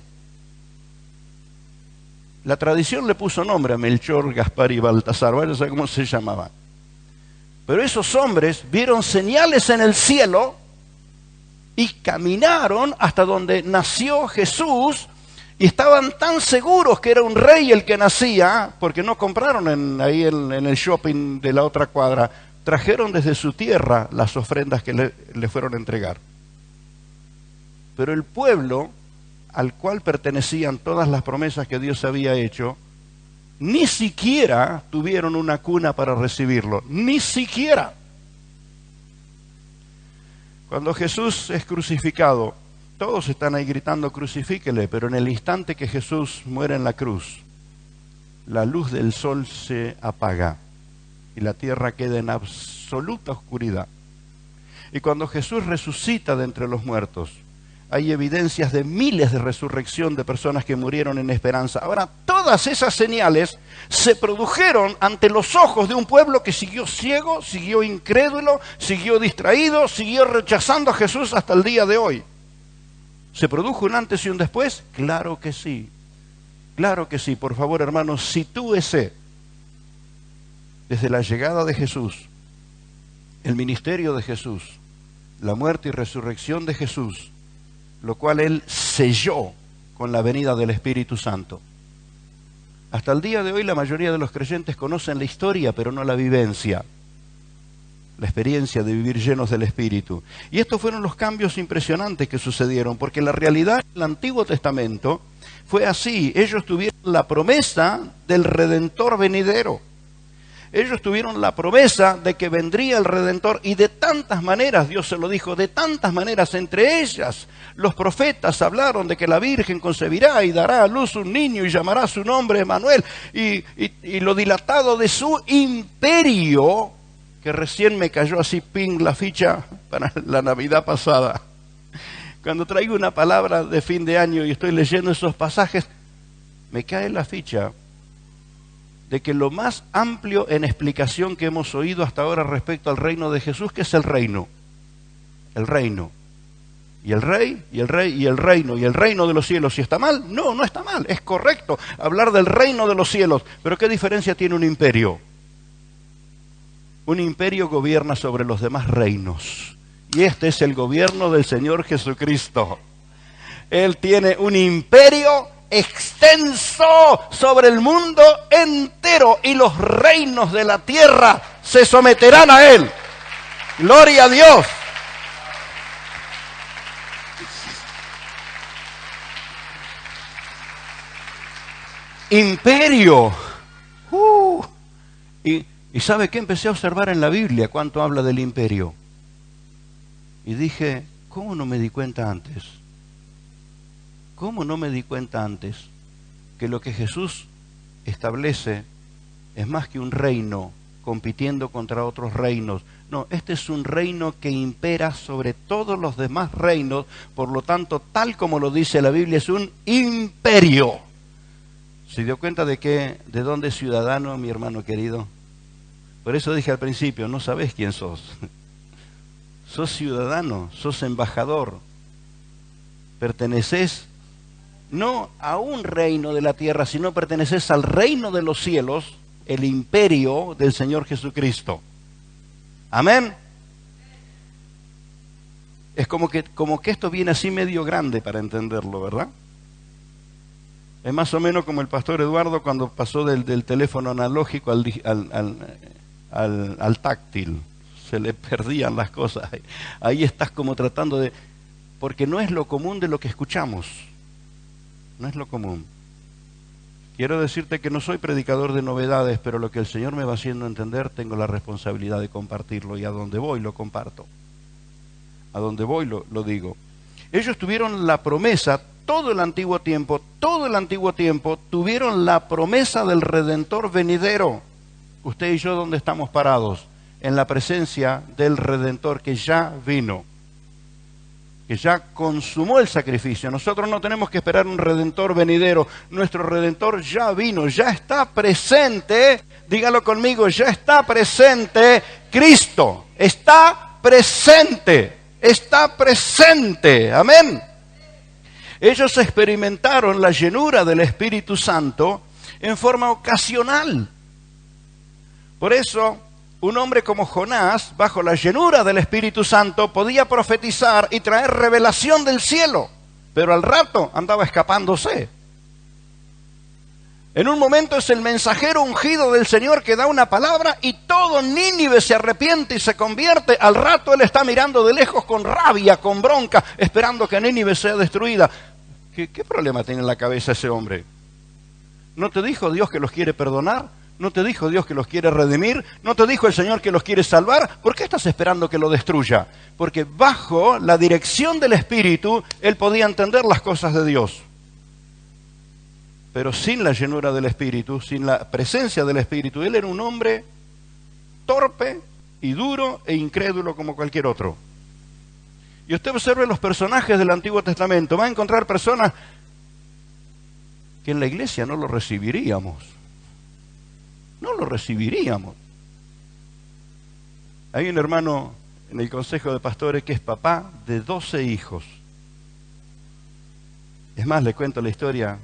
A: La tradición le puso nombre a Melchor, Gaspar y Baltasar, no sé cómo se llamaban. Pero esos hombres vieron señales en el cielo y caminaron hasta donde nació Jesús, y estaban tan seguros que era un rey el que nacía, porque no compraron ahí en el shopping de la otra cuadra, trajeron desde su tierra las ofrendas que le fueron a entregar. Pero el pueblo al cual pertenecían todas las promesas que Dios había hecho, ni siquiera tuvieron una cuna para recibirlo, ni siquiera. Cuando Jesús es crucificado, todos están ahí gritando crucifíquele, pero en el instante que Jesús muere en la cruz, la luz del sol se apaga y la tierra queda en absoluta oscuridad. Y cuando Jesús resucita de entre los muertos, hay evidencias de miles de resurrección de personas que murieron en esperanza. Ahora, todas esas señales se produjeron ante los ojos de un pueblo que siguió ciego, siguió incrédulo, siguió distraído, siguió rechazando a Jesús hasta el día de hoy. ¿Se produjo un antes y un después? Claro que sí. Claro que sí. Por favor, hermanos, sitúese desde la llegada de Jesús, el ministerio de Jesús, la muerte y resurrección de Jesús, lo cual Él selló con la venida del Espíritu Santo. Hasta el día de hoy la mayoría de los creyentes conocen la historia, pero no la vivencia, la experiencia de vivir llenos del Espíritu. Y estos fueron los cambios impresionantes que sucedieron, porque la realidad del Antiguo Testamento fue así. Ellos tuvieron la promesa del Redentor venidero. Ellos tuvieron la promesa de que vendría el Redentor, y de tantas maneras, Dios se lo dijo, de tantas maneras, entre ellas los profetas hablaron de que la Virgen concebirá y dará a luz un niño y llamará su nombre Emmanuel, y lo dilatado de su imperio, que recién me cayó así ping la ficha para la Navidad pasada. Cuando traigo una palabra de fin de año y estoy leyendo esos pasajes, me cae la ficha de que lo más amplio en explicación que hemos oído hasta ahora respecto al reino de Jesús, ¿qué es el reino? El reino. Y el rey, y el rey, y el reino de los cielos. ¿Y está mal? No, no está mal. Es correcto hablar del reino de los cielos. Pero ¿qué diferencia tiene un imperio? Un imperio gobierna sobre los demás reinos. Y este es el gobierno del Señor Jesucristo. Él tiene un imperio extenso sobre el mundo entero, y los reinos de la tierra se someterán a Él. Gloria a Dios. Imperio. ¿Y sabe qué? Empecé a observar en la Biblia cuánto habla del imperio. Y dije, ¿cómo no me di cuenta antes? ¿Cómo no me di cuenta antes que lo que Jesús establece es más que un reino, compitiendo contra otros reinos. No, este es un reino que impera sobre todos los demás reinos, por lo tanto, tal como lo dice la Biblia, es un imperio. ¿Se dio cuenta de dónde es ciudadano, mi hermano querido? Por eso dije al principio, no sabés quién sos. Sos ciudadano, sos embajador. Perteneces no a un reino de la tierra, sino perteneces al reino de los cielos, el imperio del Señor Jesucristo. Amén. Es como que esto viene así medio grande para entenderlo, ¿verdad? Es más o menos como el pastor Eduardo cuando pasó del teléfono analógico al táctil. Se le perdían las cosas. Ahí estás como tratando de... Porque no es lo común de lo que escuchamos. No es lo común. Quiero decirte que no soy predicador de novedades, pero lo que el Señor me va haciendo entender, tengo la responsabilidad de compartirlo, y a donde voy lo comparto. A donde voy lo digo. Ellos tuvieron la promesa, todo el antiguo tiempo, tuvieron la promesa del Redentor venidero. Usted y yo, ¿dónde estamos parados? En la presencia del Redentor que ya vino, que ya consumó el sacrificio. Nosotros no tenemos que esperar un Redentor venidero. Nuestro Redentor ya vino, ya está presente. Dígalo conmigo, ya está presente Cristo. Está presente. Está presente. Amén. Ellos experimentaron la llenura del Espíritu Santo en forma ocasional. Por eso, un hombre como Jonás, bajo la llenura del Espíritu Santo, podía profetizar y traer revelación del cielo, pero al rato andaba escapándose. En un momento es el mensajero ungido del Señor que da una palabra y todo Nínive se arrepiente y se convierte. Al rato él está mirando de lejos con rabia, con bronca, esperando que Nínive sea destruida. ¿Qué problema tiene en la cabeza ese hombre? ¿No te dijo Dios que los quiere perdonar? ¿No te dijo Dios que los quiere redimir? ¿No te dijo el Señor que los quiere salvar? ¿Por qué estás esperando que lo destruya? Porque bajo la dirección del Espíritu, él podía entender las cosas de Dios. Pero sin la llenura del Espíritu, sin la presencia del Espíritu, él era un hombre torpe y duro e incrédulo como cualquier otro. Y usted observe los personajes del Antiguo Testamento, va a encontrar personas que en la iglesia no lo recibiríamos. No lo recibiríamos. Hay un hermano en el Consejo de Pastores que es papá de 12 hijos. Es más, le cuento la historia.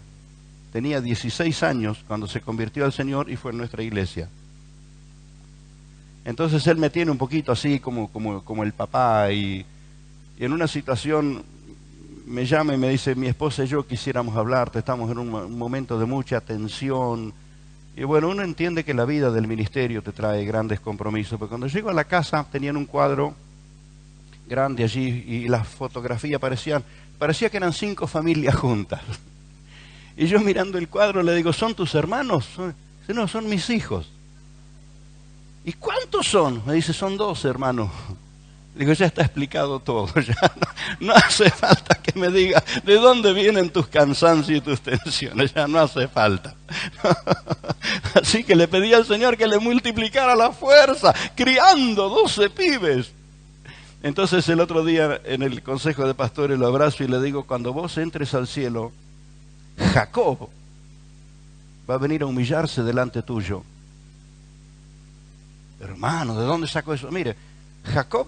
A: Tenía 16 años cuando se convirtió al Señor y fue en nuestra iglesia. Entonces él me tiene un poquito así como el papá, y en una situación me llama y me dice: mi esposa y yo quisiéramos hablarte, estamos en un momento de mucha tensión. Y bueno, uno entiende que la vida del ministerio te trae grandes compromisos, pero cuando llego a la casa tenían un cuadro grande allí y la fotografía parecía que eran 5 familias juntas. Y yo mirando el cuadro le digo: ¿son tus hermanos? Dice: no, son mis hijos. ¿Y cuántos son? Me dice: son 2, hermanos. Digo: ya está explicado todo, ya no hace falta que me diga de dónde vienen tus cansancios y tus tensiones, ya no hace falta. Así que le pedí al Señor que le multiplicara la fuerza, criando 12 pibes. Entonces el otro día en el Consejo de Pastores lo abrazo y le digo: cuando vos entres al cielo, Jacob va a venir a humillarse delante tuyo. Hermano, ¿de dónde sacó eso? Mire, Jacob,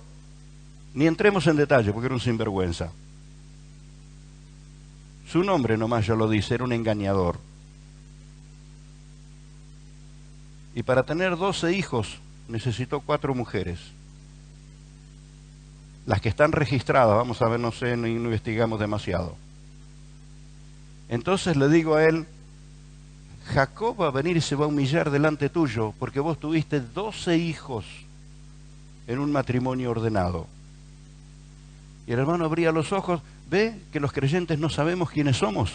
A: ni entremos en detalle porque era un sinvergüenza. Su nombre nomás ya lo dice, era un engañador. Y para tener 12 hijos necesitó 4 mujeres. Las que están registradas, vamos a ver, no sé, no investigamos demasiado. Entonces le digo a él: Jacob va a venir y se va a humillar delante tuyo porque vos tuviste 12 hijos en un matrimonio ordenado. Y el hermano abría los ojos. Ve que los creyentes no sabemos quiénes somos.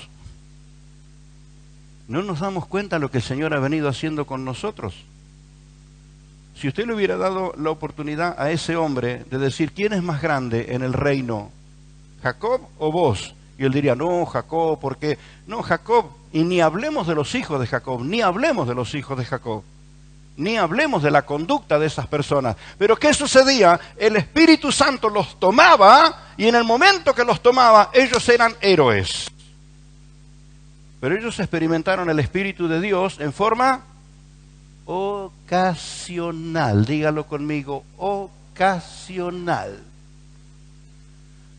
A: No nos damos cuenta de lo que el Señor ha venido haciendo con nosotros. Si usted le hubiera dado la oportunidad a ese hombre de decir: ¿quién es más grande en el reino? ¿Jacob o vos? Y él diría: no, Jacob, ¿por qué? No, Jacob. Y ni hablemos de los hijos de Jacob, ni hablemos de los hijos de Jacob. Ni hablemos de la conducta de esas personas. Pero ¿qué sucedía? El Espíritu Santo los tomaba y en el momento que los tomaba, ellos eran héroes. Pero ellos experimentaron el Espíritu de Dios en forma ocasional. Dígalo conmigo, ocasional.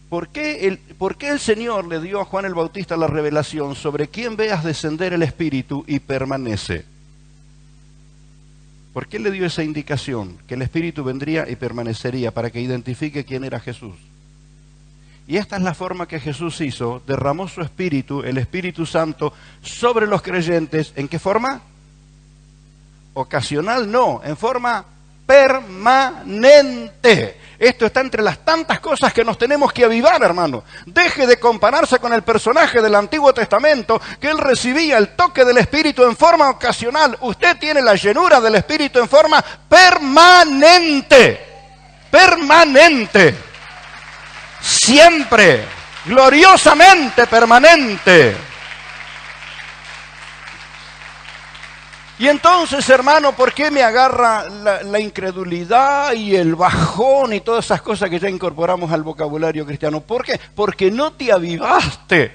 A: ¿Por qué el Señor le dio a Juan el Bautista la revelación sobre quién veas descender el Espíritu y permanece? ¿Por qué le dio esa indicación? Que el Espíritu vendría y permanecería para que identifique quién era Jesús. Y esta es la forma que Jesús hizo, derramó su Espíritu, el Espíritu Santo, sobre los creyentes. ¿En qué forma? Ocasional no, en forma permanente. Esto está entre las tantas cosas que nos tenemos que avivar, hermano. Deje de compararse con el personaje del Antiguo Testamento, que él recibía el toque del Espíritu en forma ocasional. Usted tiene la llenura del Espíritu en forma permanente. Permanente. Siempre. Gloriosamente permanente. Y entonces, hermano, ¿por qué me agarra la incredulidad y el bajón y todas esas cosas que ya incorporamos al vocabulario cristiano? ¿Por qué? Porque no te avivaste.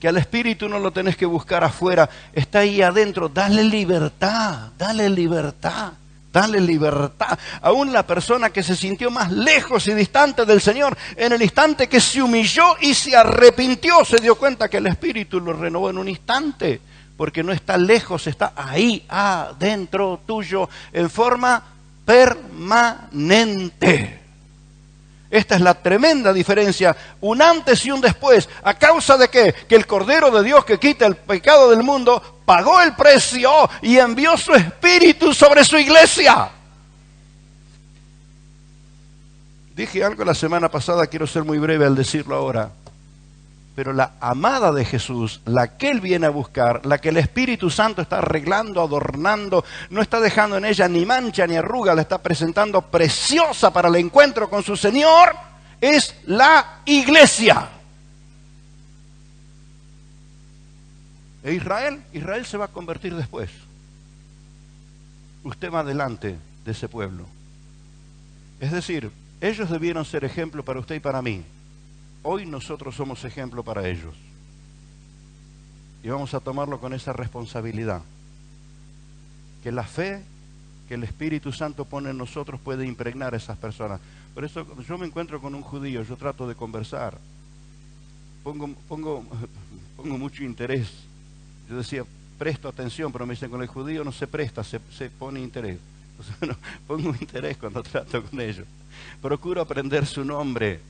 A: Que al Espíritu no lo tenés que buscar afuera, está ahí adentro. Dale libertad, dale libertad, dale libertad. Aún la persona que se sintió más lejos y distante del Señor, en el instante que se humilló y se arrepintió, se dio cuenta que el Espíritu lo renovó en un instante. Porque no está lejos, está ahí, adentro tuyo, en forma permanente. Esta es la tremenda diferencia, un antes y un después. ¿A causa de qué? Que el Cordero de Dios que quita el pecado del mundo pagó el precio y envió su Espíritu sobre su iglesia. Dije algo la semana pasada, quiero ser muy breve al decirlo ahora. Pero la amada de Jesús, la que Él viene a buscar, la que el Espíritu Santo está arreglando, adornando, no está dejando en ella ni mancha ni arruga, la está presentando preciosa para el encuentro con su Señor, es la iglesia. ¿E Israel? Israel se va a convertir después. Usted va adelante de ese pueblo. Es decir, ellos debieron ser ejemplo para usted y para mí. Hoy nosotros somos ejemplo para ellos. Y vamos a tomarlo con esa responsabilidad. Que la fe que el Espíritu Santo pone en nosotros puede impregnar a esas personas. Por eso cuando yo me encuentro con un judío, yo trato de conversar. Pongo mucho interés. Yo decía, presto atención, pero me dicen, con el judío no se presta, se pone interés. Entonces, bueno, pongo interés cuando trato con ellos. Procuro aprender su nombre.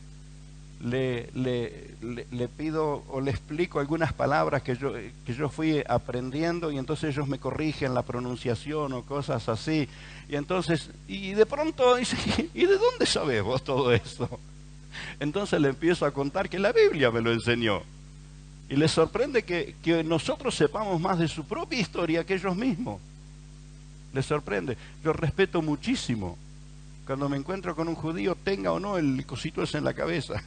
A: Le pido o le explico algunas palabras que yo fui aprendiendo y entonces ellos me corrigen la pronunciación o cosas así. Y entonces, y de pronto dice, ¿y de dónde sabes vos todo eso? Entonces le empiezo a contar que la Biblia me lo enseñó. Y les sorprende que nosotros sepamos más de su propia historia que ellos mismos. Les sorprende. Yo respeto muchísimo. Cuando me encuentro con un judío, tenga o no el cosito ese en la cabeza.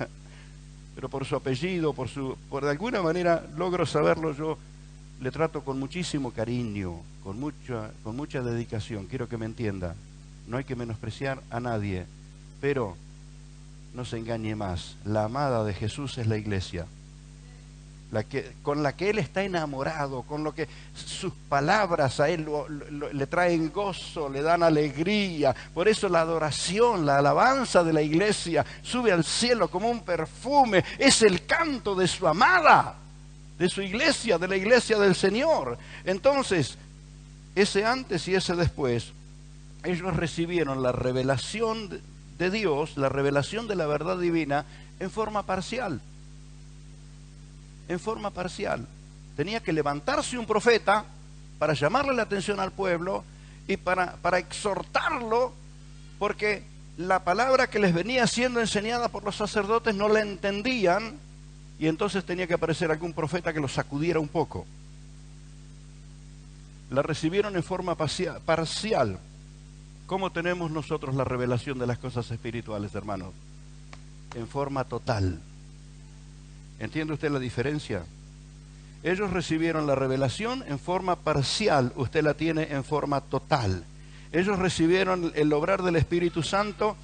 A: Pero por su apellido, por de alguna manera logro saberlo, yo le trato con muchísimo cariño, con mucha dedicación. Quiero que me entienda. No hay que menospreciar a nadie, pero no se engañe más. La amada de Jesús es la iglesia. Con la que Él está enamorado, con lo que sus palabras a Él le traen gozo, le dan alegría. Por eso la adoración, la alabanza de la iglesia sube al cielo como un perfume. Es el canto de su amada, de su iglesia, de la iglesia del Señor. Entonces, ese antes y ese después, ellos recibieron la revelación de Dios, la revelación de la verdad divina en forma parcial. En forma parcial. Tenía que levantarse un profeta para llamarle la atención al pueblo y para exhortarlo, porque la palabra que les venía siendo enseñada por los sacerdotes no la entendían, y entonces tenía que aparecer algún profeta que los sacudiera un poco. La recibieron en forma parcial. ¿Cómo tenemos nosotros la revelación de las cosas espirituales, hermanos? En forma total. ¿Entiende usted la diferencia? Ellos recibieron la revelación en forma parcial, usted la tiene en forma total. Ellos recibieron el obrar del Espíritu Santo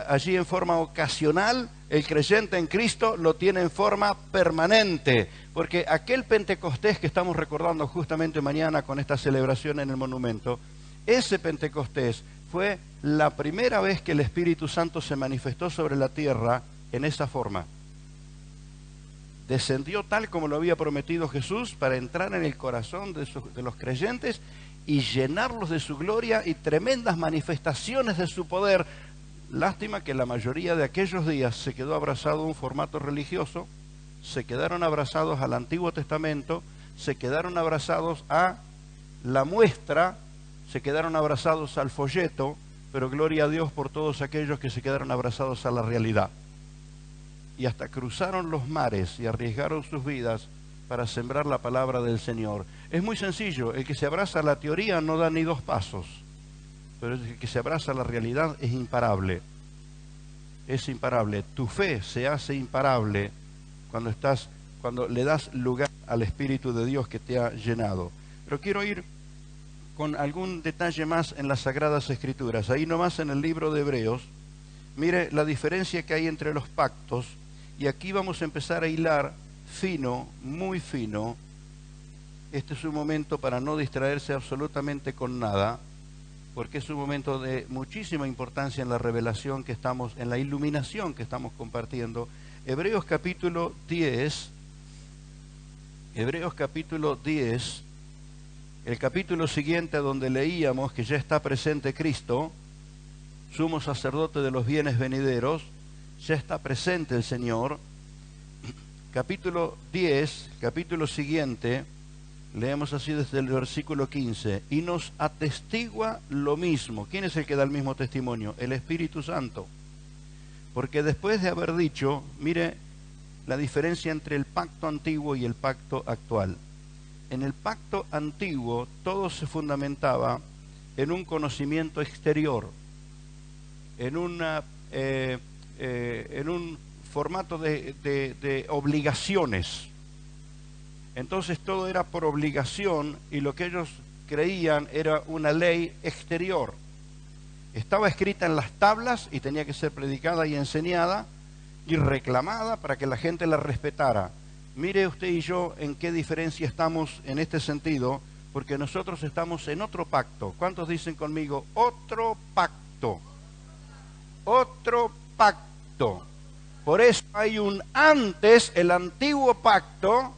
A: allí en forma ocasional. El creyente en Cristo lo tiene en forma permanente, porque aquel Pentecostés que estamos recordando justamente mañana con esta celebración en el monumento, ese Pentecostés fue la primera vez que el Espíritu Santo se manifestó sobre la tierra en esa forma. Descendió tal como lo había prometido Jesús para entrar en el corazón de los creyentes y llenarlos de su gloria y tremendas manifestaciones de su poder. Lástima que la mayoría de aquellos días se quedó abrazado a un formato religioso, se quedaron abrazados al Antiguo Testamento, se quedaron abrazados a la muestra, se quedaron abrazados al folleto, pero gloria a Dios por todos aquellos que se quedaron abrazados a la realidad. Y hasta cruzaron los mares y arriesgaron sus vidas para sembrar la palabra del Señor. Es muy sencillo, el que se abraza a la teoría no da ni 2 pasos, pero el que se abraza a la realidad es imparable. Es imparable. Tu fe se hace imparable cuando le das lugar al Espíritu de Dios que te ha llenado. Pero quiero ir con algún detalle más en las Sagradas Escrituras. Ahí nomás en el libro de Hebreos, mire la diferencia que hay entre los pactos, y aquí vamos a empezar a hilar fino, muy fino. Este es un momento para no distraerse absolutamente con nada, porque es un momento de muchísima importancia en la revelación que estamos, en la iluminación que estamos compartiendo. Hebreos capítulo 10, Hebreos capítulo 10, el capítulo siguiente donde leíamos que ya está presente Cristo, sumo sacerdote de los bienes venideros, ya está presente el Señor. Capítulo 10, capítulo siguiente, leemos así desde el versículo 15, y nos atestigua lo mismo. ¿Quién es el que da el mismo testimonio? El Espíritu Santo. Porque después de haber dicho, mire la diferencia entre el pacto antiguo y el pacto actual. En el pacto antiguo todo se fundamentaba en un conocimiento exterior, en un formato de obligaciones. Entonces todo era por obligación y lo que ellos creían era una ley exterior. Estaba escrita en las tablas y tenía que ser predicada y enseñada y reclamada para que la gente la respetara. Mire usted y yo en qué diferencia estamos en este sentido, porque nosotros estamos en otro pacto. ¿Cuántos dicen conmigo? Otro pacto. Otro pacto. Por eso hay un antes, el antiguo pacto,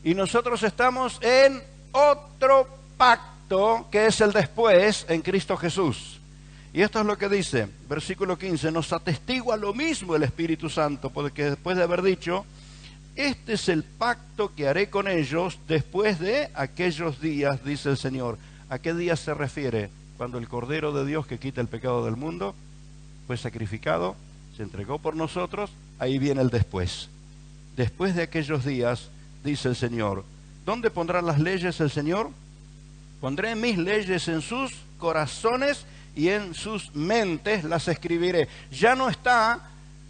A: y nosotros estamos en otro pacto, que es el después, en Cristo Jesús. Y esto es lo que dice, versículo 15, nos atestigua lo mismo el Espíritu Santo, porque después de haber dicho, este es el pacto que haré con ellos después de aquellos días, dice el Señor. ¿A qué días se refiere? Cuando el Cordero de Dios que quita el pecado del mundo fue sacrificado, se entregó por nosotros, ahí viene el después. Después de aquellos días, dice el Señor, ¿dónde pondrá las leyes el Señor? Pondré mis leyes en sus corazones y en sus mentes las escribiré. Ya no está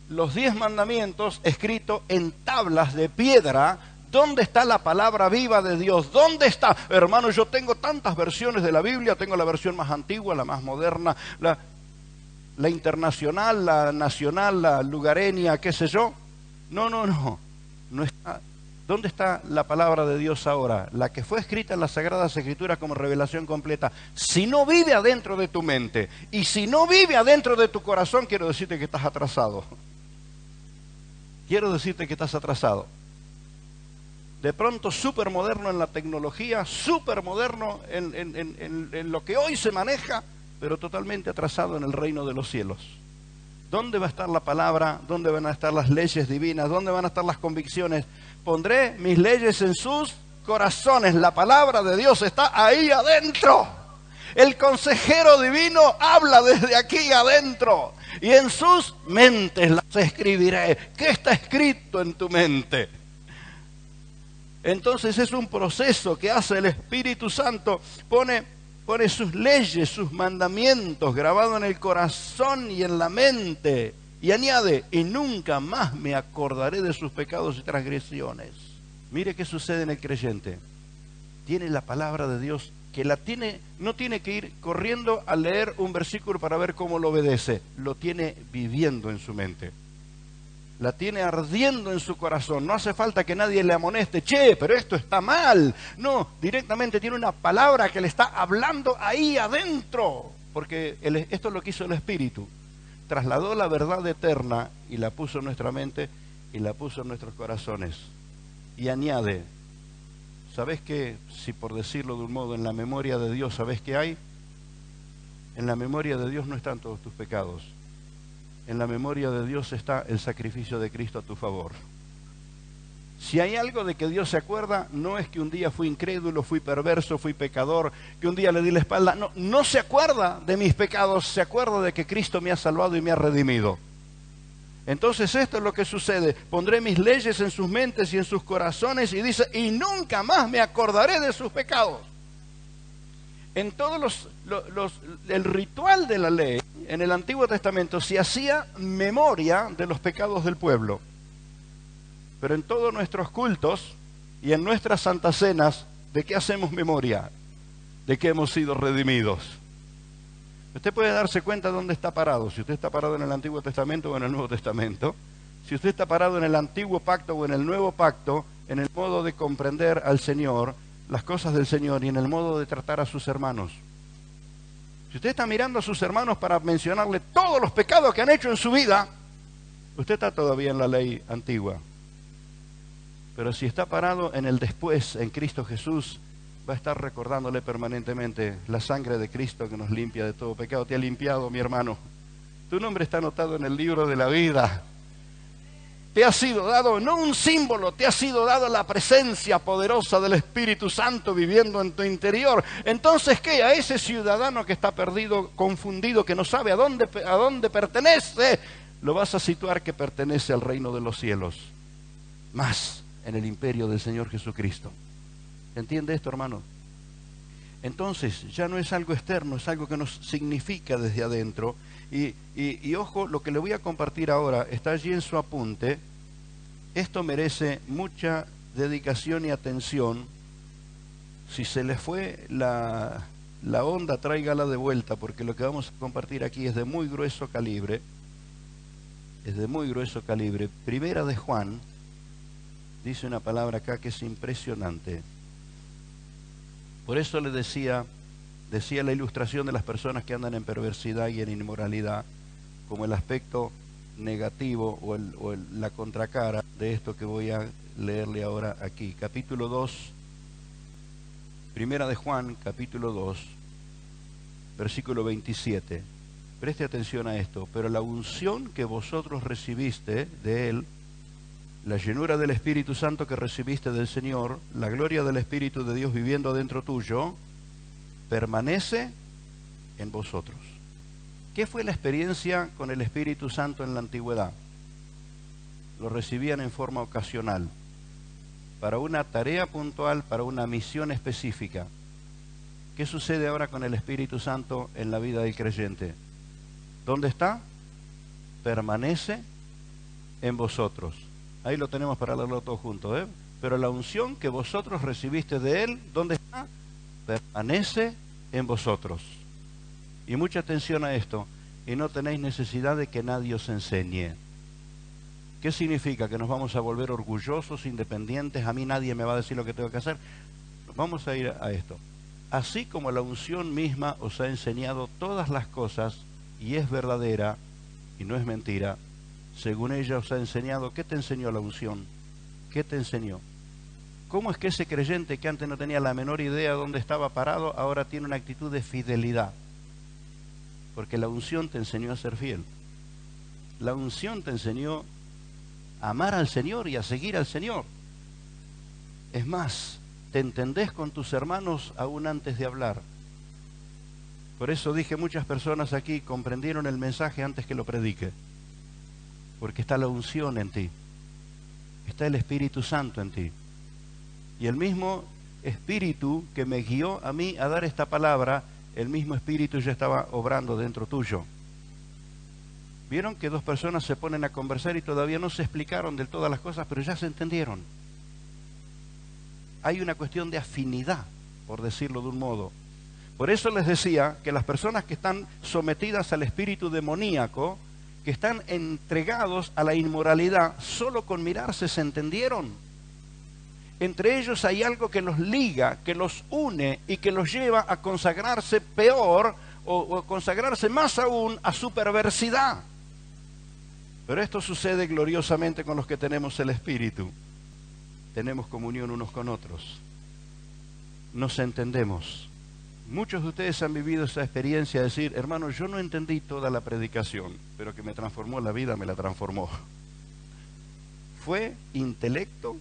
A: los 10 mandamientos escritos en tablas de piedra. ¿Dónde está la palabra viva de Dios? ¿Dónde está? Hermano, yo tengo tantas versiones de la Biblia, tengo la versión más antigua, la más moderna, la internacional, la nacional, la lugareña, qué sé yo. No está. ¿Dónde está la palabra de Dios ahora? La que fue escrita en las Sagradas Escrituras como revelación completa. Si no vive adentro de tu mente y si no vive adentro de tu corazón, quiero decirte que estás atrasado. Quiero decirte que estás atrasado. De pronto súper moderno en la tecnología, súper moderno en lo que hoy se maneja, pero totalmente atrasado en el reino de los cielos. ¿Dónde va a estar la palabra? ¿Dónde van a estar las leyes divinas? ¿Dónde van a estar las convicciones? Pondré mis leyes en sus corazones. La palabra de Dios está ahí adentro. El consejero divino habla desde aquí adentro. Y en sus mentes las escribiré. ¿Qué está escrito en tu mente? Entonces es un proceso que hace el Espíritu Santo. Pone sus leyes, sus mandamientos grabados en el corazón y en la mente. Y añade, y nunca más me acordaré de sus pecados y transgresiones. Mire qué sucede en el creyente. Tiene la palabra de Dios, que la tiene, no tiene que ir corriendo a leer un versículo para ver cómo lo obedece, lo tiene viviendo en su mente. La tiene ardiendo en su corazón. No hace falta que nadie le amoneste, che, pero esto está mal. No, directamente tiene una palabra que le está hablando ahí adentro. Porque esto es lo que hizo el Espíritu. Trasladó la verdad eterna y la puso en nuestra mente y la puso en nuestros corazones. Y añade, ¿sabés qué? Si por decirlo de un modo, en la memoria de Dios, ¿sabés qué hay? En la memoria de Dios no están todos tus pecados. En la memoria de Dios está el sacrificio de Cristo a tu favor. Si hay algo de que Dios se acuerda, no es que un día fui incrédulo, fui perverso, fui pecador, que un día le di la espalda. No, no se acuerda de mis pecados, se acuerda de que Cristo me ha salvado y me ha redimido. Entonces esto es lo que sucede. Pondré mis leyes en sus mentes y en sus corazones, y dice, y nunca más me acordaré de sus pecados. En todos el ritual de la ley, en el Antiguo Testamento, se hacía memoria de los pecados del pueblo. Pero en todos nuestros cultos y en nuestras santas cenas, ¿de qué hacemos memoria? De que hemos sido redimidos. Usted puede darse cuenta de dónde está parado, si usted está parado en el Antiguo Testamento o en el Nuevo Testamento, si usted está parado en el Antiguo Pacto o en el Nuevo Pacto, en el modo de comprender al Señor, las cosas del Señor, y en el modo de tratar a sus hermanos. Si usted está mirando a sus hermanos para mencionarle todos los pecados que han hecho en su vida, usted está todavía en la ley antigua. Pero si está parado en el después, en Cristo Jesús, va a estar recordándole permanentemente la sangre de Cristo que nos limpia de todo pecado. Te ha limpiado, mi hermano. Tu nombre está anotado en el libro de la vida. Te ha sido dado, no un símbolo, te ha sido dado la presencia poderosa del Espíritu Santo viviendo en tu interior. Entonces, ¿qué? A ese ciudadano que está perdido, confundido, que no sabe a dónde pertenece, lo vas a situar que pertenece al reino de los cielos. Más en el imperio del Señor Jesucristo. ¿Entiende esto, hermano? Entonces, ya no es algo externo, es algo que nos significa desde adentro. Y ojo, lo que le voy a compartir ahora está allí en su apunte. Esto merece mucha dedicación y atención. Si se le fue la onda, tráigala de vuelta, porque lo que vamos a compartir aquí es de muy grueso calibre. Es de muy grueso calibre. Primera de Juan dice una palabra acá que es impresionante. Por eso le decía la ilustración de las personas que andan en perversidad y en inmoralidad, como el aspecto negativo o la contracara de esto que voy a leerle ahora aquí. Capítulo 2, Primera de Juan, capítulo 2, versículo 27. Preste atención a esto. Pero la unción que vosotros recibiste de Él, la llenura del Espíritu Santo que recibiste del Señor, la gloria del Espíritu de Dios viviendo dentro tuyo, permanece en vosotros. ¿Qué fue la experiencia con el Espíritu Santo en la antigüedad? Lo recibían en forma ocasional, para una tarea puntual, para una misión específica. ¿Qué sucede ahora con el Espíritu Santo en la vida del creyente? ¿Dónde está? Permanece en vosotros. Ahí lo tenemos para leerlo todo junto, ¿eh? Pero la unción que vosotros recibiste de Él, ¿dónde está? Permanece en vosotros. Y mucha atención a esto. Y no tenéis necesidad de que nadie os enseñe. ¿Qué significa? ¿Que nos vamos a volver orgullosos, independientes? A mí nadie me va a decir lo que tengo que hacer. Vamos a ir a esto. Así como la unción misma os ha enseñado todas las cosas, y es verdadera, y no es mentira, según ella os ha enseñado. ¿Qué te enseñó la unción? ¿Qué te enseñó? ¿Cómo es que ese creyente que antes no tenía la menor idea de dónde estaba parado, ahora tiene una actitud de fidelidad? Porque la unción te enseñó a ser fiel. La unción te enseñó a amar al Señor y a seguir al Señor. Es más, te entendés con tus hermanos aún antes de hablar. Por eso dije, muchas personas aquí comprendieron el mensaje antes que lo predique. Porque está la unción en ti. Está el Espíritu Santo en ti. Y el mismo Espíritu que me guió a mí a dar esta palabra, el mismo Espíritu ya estaba obrando dentro tuyo. Vieron que dos personas se ponen a conversar y todavía no se explicaron de todas las cosas, pero ya se entendieron. hay una cuestión de afinidad, por decirlo de un modo. Por eso les decía que las personas que están sometidas al espíritu demoníaco, que están entregados a la inmoralidad, solo con mirarse se entendieron. Entre ellos hay algo que los liga, que los une y que los lleva a consagrarse peor o consagrarse más aún a su perversidad. Pero esto sucede gloriosamente con los que tenemos el Espíritu. Tenemos comunión unos con otros. Nos entendemos. Muchos de ustedes han vivido esa experiencia de decir, hermano, yo no entendí toda la predicación, pero que me transformó la vida, me la transformó. ¿Fue intelecto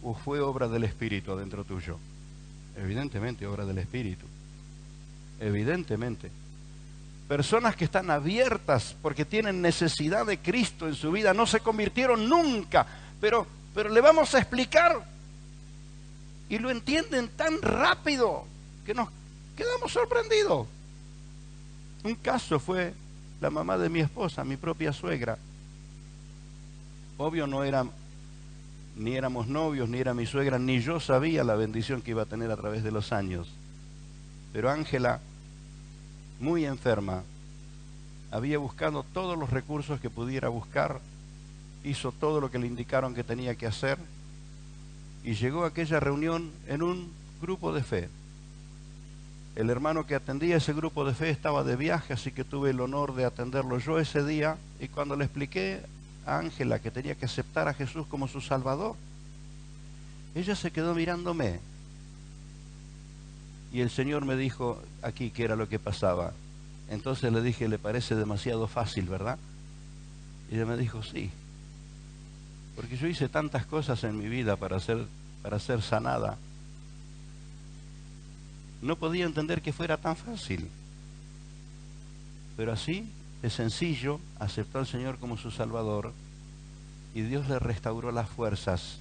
A: o fue obra del Espíritu adentro tuyo? Evidentemente, obra del Espíritu. Evidentemente. Personas que están abiertas porque tienen necesidad de Cristo en su vida, no se convirtieron nunca, pero le vamos a explicar y lo entienden tan rápido que nos quedamos sorprendidos. Un caso fue la mamá de mi esposa, mi propia suegra. Obvio no era, ni éramos novios, ni era mi suegra, ni yo sabía la bendición que iba a tener a través de los años. Pero Ángela, muy enferma, había buscado todos los recursos que pudiera buscar, hizo todo lo que le indicaron que tenía que hacer y llegó a aquella reunión en un grupo de fe. El hermano que atendía ese grupo de fe estaba de viaje, así que tuve el honor de atenderlo yo ese día, y cuando le expliqué a Ángela que tenía que aceptar a Jesús como su Salvador, ella se quedó mirándome. Y el Señor me dijo aquí qué era lo que pasaba. Entonces le dije, le parece demasiado fácil, ¿verdad? Y ella me dijo, sí. Porque yo hice tantas cosas en mi vida para ser sanada. No podía entender que fuera tan fácil. Pero así, de sencillo, aceptó al Señor como su Salvador y Dios le restauró las fuerzas.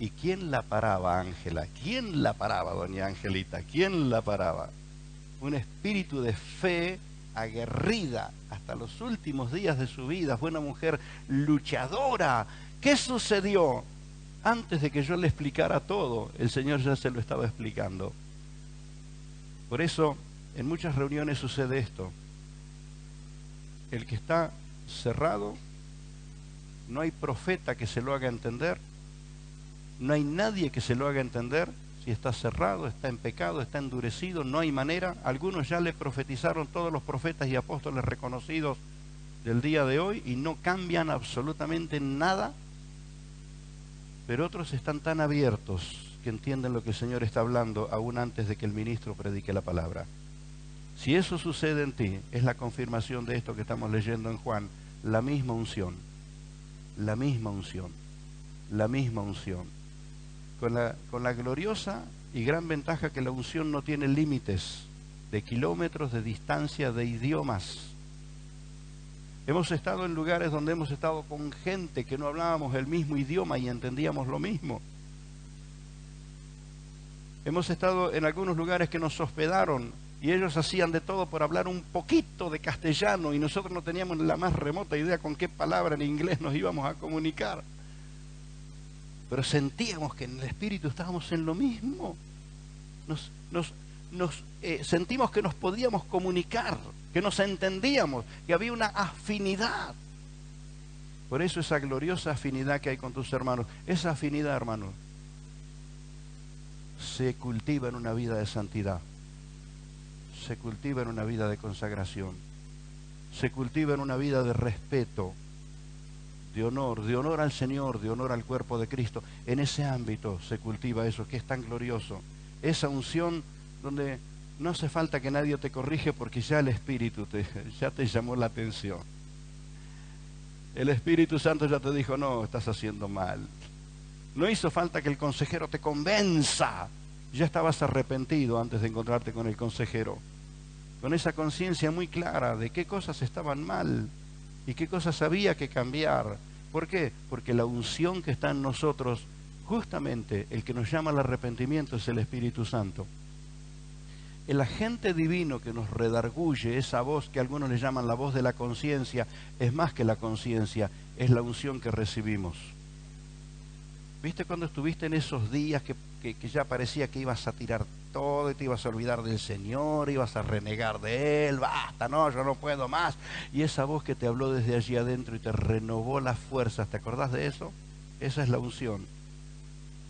A: ¿Y quién la paraba, Ángela? ¿Quién la paraba, doña Angelita? ¿Quién la paraba? Un espíritu de fe aguerrida hasta los últimos días de su vida. Fue una mujer luchadora. ¿Qué sucedió? Antes de que yo le explicara todo, el Señor ya se lo estaba explicando. Por eso, en muchas reuniones sucede esto. El que está cerrado, no hay profeta que se lo haga entender, no hay nadie que se lo haga entender. Si está cerrado, está en pecado, está endurecido, no hay manera. Algunos ya le profetizaron todos los profetas y apóstoles reconocidos del día de hoy y no cambian absolutamente nada. Pero otros están tan abiertos que entienden lo que el Señor está hablando aún antes de que el ministro predique la palabra. Si eso sucede en ti, es la confirmación de esto que estamos leyendo en Juan, la misma unción, la misma unción, la misma unción. Con la gloriosa y gran ventaja que la unción no tiene límites de kilómetros, de distancia, de idiomas. Hemos estado en lugares donde hemos estado con gente que no hablábamos el mismo idioma y entendíamos lo mismo. Hemos estado en algunos lugares que nos hospedaron y ellos hacían de todo por hablar un poquito de castellano y nosotros no teníamos la más remota idea con qué palabra en inglés nos íbamos a comunicar. Pero sentíamos que en el Espíritu estábamos en lo mismo. Sentimos que nos podíamos comunicar, que nos entendíamos, que había una afinidad. Por eso esa gloriosa afinidad que hay con tus hermanos, esa afinidad, hermanos, se cultiva en una vida de santidad, se cultiva en una vida de consagración, se cultiva en una vida de respeto, de honor al Señor, de honor al cuerpo de Cristo. En ese ámbito se cultiva eso que es tan glorioso, esa unción donde no hace falta que nadie te corrige porque ya el Espíritu ya te llamó la atención. El Espíritu Santo ya te dijo, no, estás haciendo mal. No hizo falta que el consejero te convenza. Ya estabas arrepentido antes de encontrarte con el consejero. Con esa conciencia muy clara de qué cosas estaban mal y qué cosas había que cambiar. ¿Por qué? Porque la unción que está en nosotros, justamente el que nos llama al arrepentimiento es el Espíritu Santo. El agente divino que nos redarguye, esa voz que algunos le llaman la voz de la conciencia, es más que la conciencia, es la unción que recibimos. ¿Viste cuando estuviste en esos días que que ya parecía que ibas a tirar todo y te ibas a olvidar del Señor, ibas a renegar de Él, basta, no, yo no puedo más. Y esa voz que te habló desde allí adentro y te renovó las fuerzas, ¿te acordás de eso? Esa es la unción,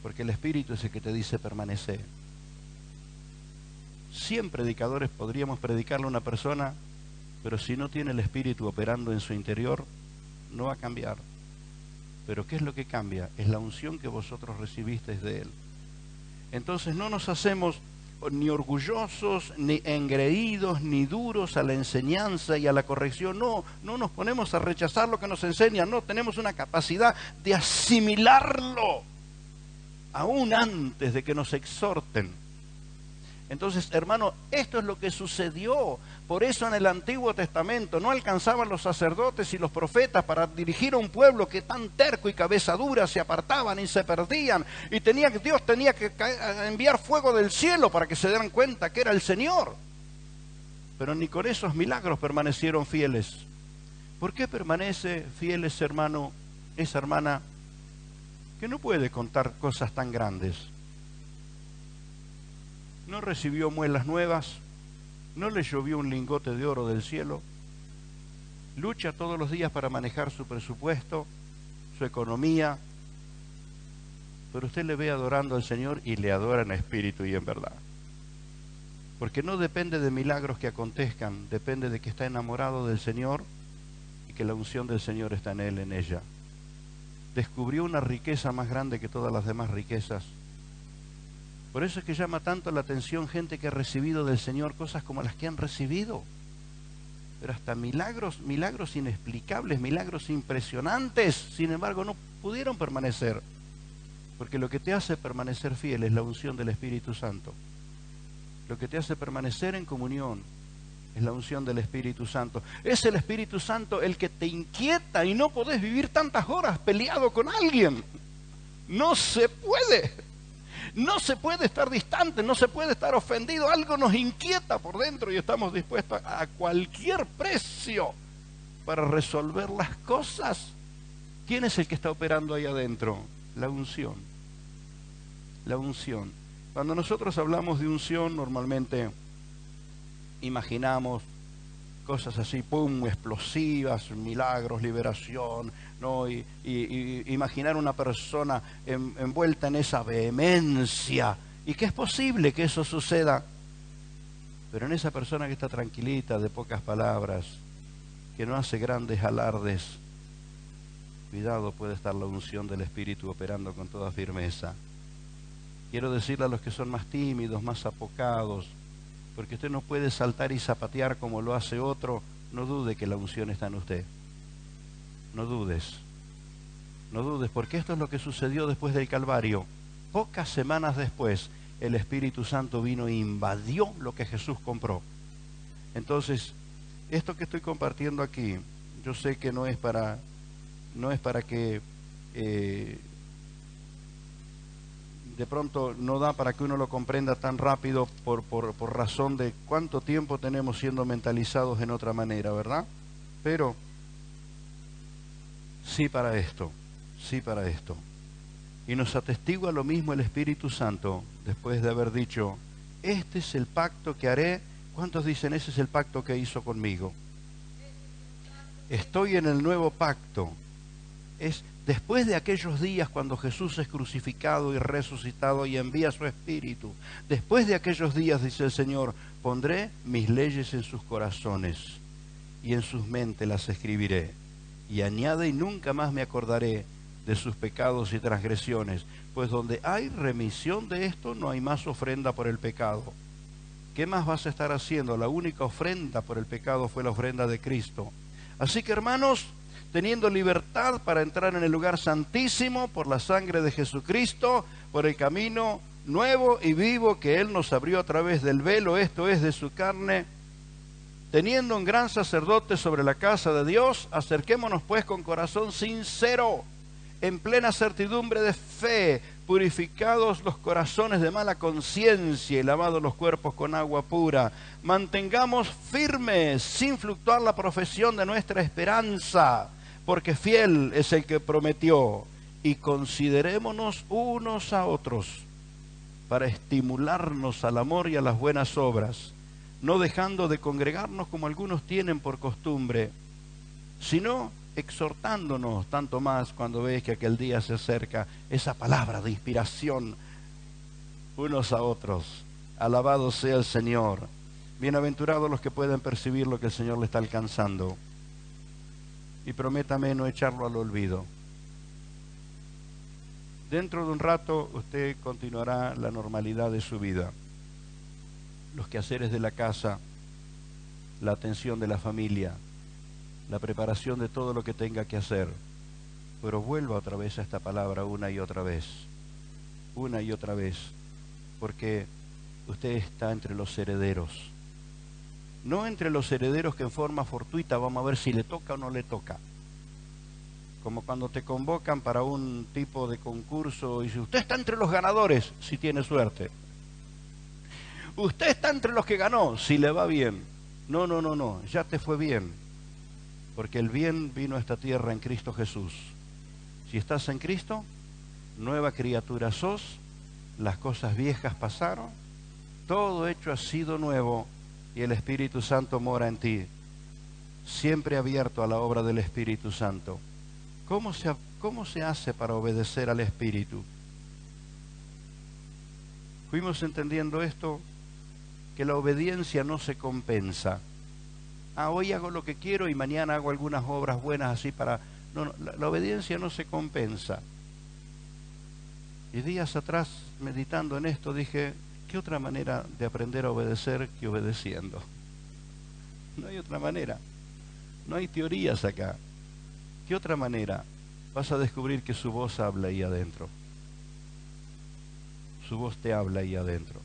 A: porque el Espíritu es el que te dice permanecer. 100 predicadores podríamos predicarle a una persona, pero si no tiene el Espíritu operando en su interior, no va a cambiar. Pero ¿qué es lo que cambia? Es la unción que vosotros recibisteis de Él. Entonces no nos hacemos ni orgullosos, ni engreídos, ni duros a la enseñanza y a la corrección. No nos ponemos a rechazar lo que nos enseñan. No, tenemos una capacidad de asimilarlo aún antes de que nos exhorten. Entonces, hermano, esto es lo que sucedió. Por eso en el Antiguo Testamento no alcanzaban los sacerdotes y los profetas para dirigir a un pueblo que tan terco y cabeza dura se apartaban y se perdían. Y Dios tenía que enviar fuego del cielo para que se dieran cuenta que era el Señor. Pero ni con esos milagros permanecieron fieles. ¿Por qué permanece fiel ese hermano, esa hermana, que no puede contar cosas tan grandes? No recibió muelas nuevas, no le llovió un lingote de oro del cielo, lucha todos los días para manejar su presupuesto, su economía, pero usted le ve adorando al Señor y le adora en espíritu y en verdad. Porque no depende de milagros que acontezcan, depende de que está enamorado del Señor y que la unción del Señor está en él, en ella. Descubrió una riqueza más grande que todas las demás riquezas. Por eso es que llama tanto la atención gente que ha recibido del Señor cosas como las que han recibido. Pero hasta milagros inexplicables, milagros impresionantes, sin embargo, no pudieron permanecer. Porque lo que te hace permanecer fiel es la unción del Espíritu Santo. Lo que te hace permanecer en comunión es la unción del Espíritu Santo. Es el Espíritu Santo el que te inquieta y no podés vivir tantas horas peleado con alguien. No se puede. No se puede estar distante, no se puede estar ofendido. Algo nos inquieta por dentro y estamos dispuestos a cualquier precio para resolver las cosas. ¿Quién es el que está operando ahí adentro? La unción. La unción. Cuando nosotros hablamos de unción, normalmente imaginamos cosas así, pum, explosivas, milagros, liberación, ¿no? Y imaginar una persona envuelta en esa vehemencia, y que es posible que eso suceda, pero en esa persona que está tranquilita, de pocas palabras, que no hace grandes alardes, cuidado, puede estar la unción del Espíritu operando con toda firmeza. Quiero decirle a los que son más tímidos, más apocados, porque usted no puede saltar y zapatear como lo hace otro, no dude que la unción está en usted. No dudes, porque esto es lo que sucedió después del Calvario. Pocas semanas después, el Espíritu Santo vino e invadió lo que Jesús compró. Entonces, esto que estoy compartiendo aquí, yo sé que no es para que de pronto no da para que uno lo comprenda tan rápido por razón de cuánto tiempo tenemos siendo mentalizados en otra manera, ¿verdad? Pero sí para esto. Y nos atestigua lo mismo el Espíritu Santo después de haber dicho, este es el pacto que haré. ¿Cuántos dicen, ese es el pacto que hizo conmigo? Estoy en el nuevo pacto. Es después de aquellos días cuando Jesús es crucificado y resucitado y envía su Espíritu. Después de aquellos días, dice el Señor, pondré mis leyes en sus corazones y en sus mentes las escribiré. Y añade, y nunca más me acordaré de sus pecados y transgresiones, pues donde hay remisión de esto no hay más ofrenda por el pecado. ¿Qué más vas a estar haciendo? La única ofrenda por el pecado fue la ofrenda de Cristo. Así que, hermanos, teniendo libertad para entrar en el lugar santísimo por la sangre de Jesucristo, por el camino nuevo y vivo que Él nos abrió a través del velo, esto es, de su carne, teniendo un gran sacerdote sobre la casa de Dios, acerquémonos pues con corazón sincero, en plena certidumbre de fe, purificados los corazones de mala conciencia y lavados los cuerpos con agua pura. Mantengamos firmes, sin fluctuar, la profesión de nuestra esperanza, porque fiel es el que prometió. Y considerémonos unos a otros para estimularnos al amor y a las buenas obras, no dejando de congregarnos como algunos tienen por costumbre, sino exhortándonos tanto más cuando ves que aquel día se acerca. Esa palabra de inspiración unos a otros. Alabado sea el Señor. Bienaventurados los que pueden percibir lo que el Señor le está alcanzando. Y prométame no echarlo al olvido. Dentro de un rato usted continuará la normalidad de su vida. Los quehaceres de la casa, la atención de la familia, la preparación de todo lo que tenga que hacer. Pero vuelva otra vez a esta palabra una y otra vez. Una y otra vez. Porque usted está entre los herederos. No entre los herederos que en forma fortuita vamos a ver si le toca o no le toca. Como cuando te convocan para un tipo de concurso y dice, usted está entre los ganadores, si tiene suerte. Usted está entre los que ganó, si le va bien. No, no, no, no, ya te fue bien. Porque el bien vino a esta tierra en Cristo Jesús. Si estás en Cristo, nueva criatura sos, las cosas viejas pasaron, todo hecho ha sido nuevo y el Espíritu Santo mora en ti. Siempre abierto a la obra del Espíritu Santo. ¿Cómo se hace para obedecer al Espíritu? Fuimos entendiendo esto, que la obediencia no se compensa. Hoy hago lo que quiero y mañana hago algunas obras buenas así para... No, no, la obediencia no se compensa. Y días atrás, meditando en esto, dije, ¿qué otra manera de aprender a obedecer que obedeciendo? No hay otra manera. No hay teorías acá. ¿Qué otra manera? Vas a descubrir que su voz habla ahí adentro. Su voz te habla ahí adentro.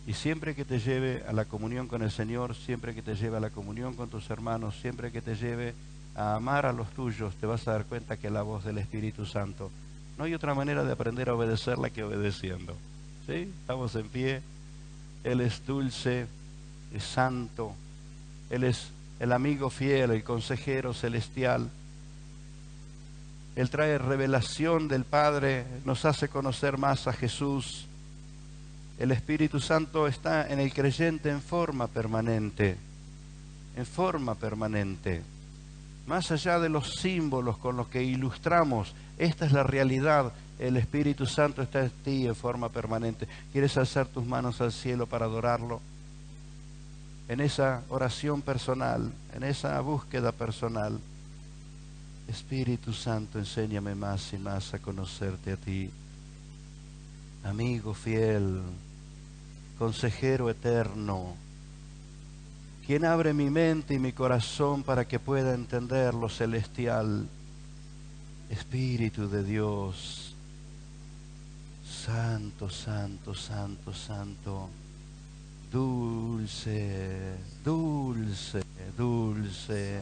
A: Y siempre que te lleve a la comunión con el Señor, siempre que te lleve a la comunión con tus hermanos, siempre que te lleve a amar a los tuyos, te vas a dar cuenta que es la voz del Espíritu Santo. No hay otra manera de aprender a obedecerla que obedeciendo. ¿Sí? Estamos en pie. Él es dulce, es santo. Él es el amigo fiel, el consejero celestial. Él trae revelación del Padre, nos hace conocer más a Jesús. El Espíritu Santo está en el creyente en forma permanente, en forma permanente. Más allá de los símbolos con los que ilustramos, esta es la realidad. El Espíritu Santo está en ti en forma permanente. ¿Quieres alzar tus manos al cielo para adorarlo? En esa oración personal, en esa búsqueda personal. Espíritu Santo, enséñame más y más a conocerte a ti. Amigo fiel, consejero eterno, quien abre mi mente y mi corazón para que pueda entender lo celestial. Espíritu de Dios, santo, santo, santo, santo, dulce, dulce, dulce.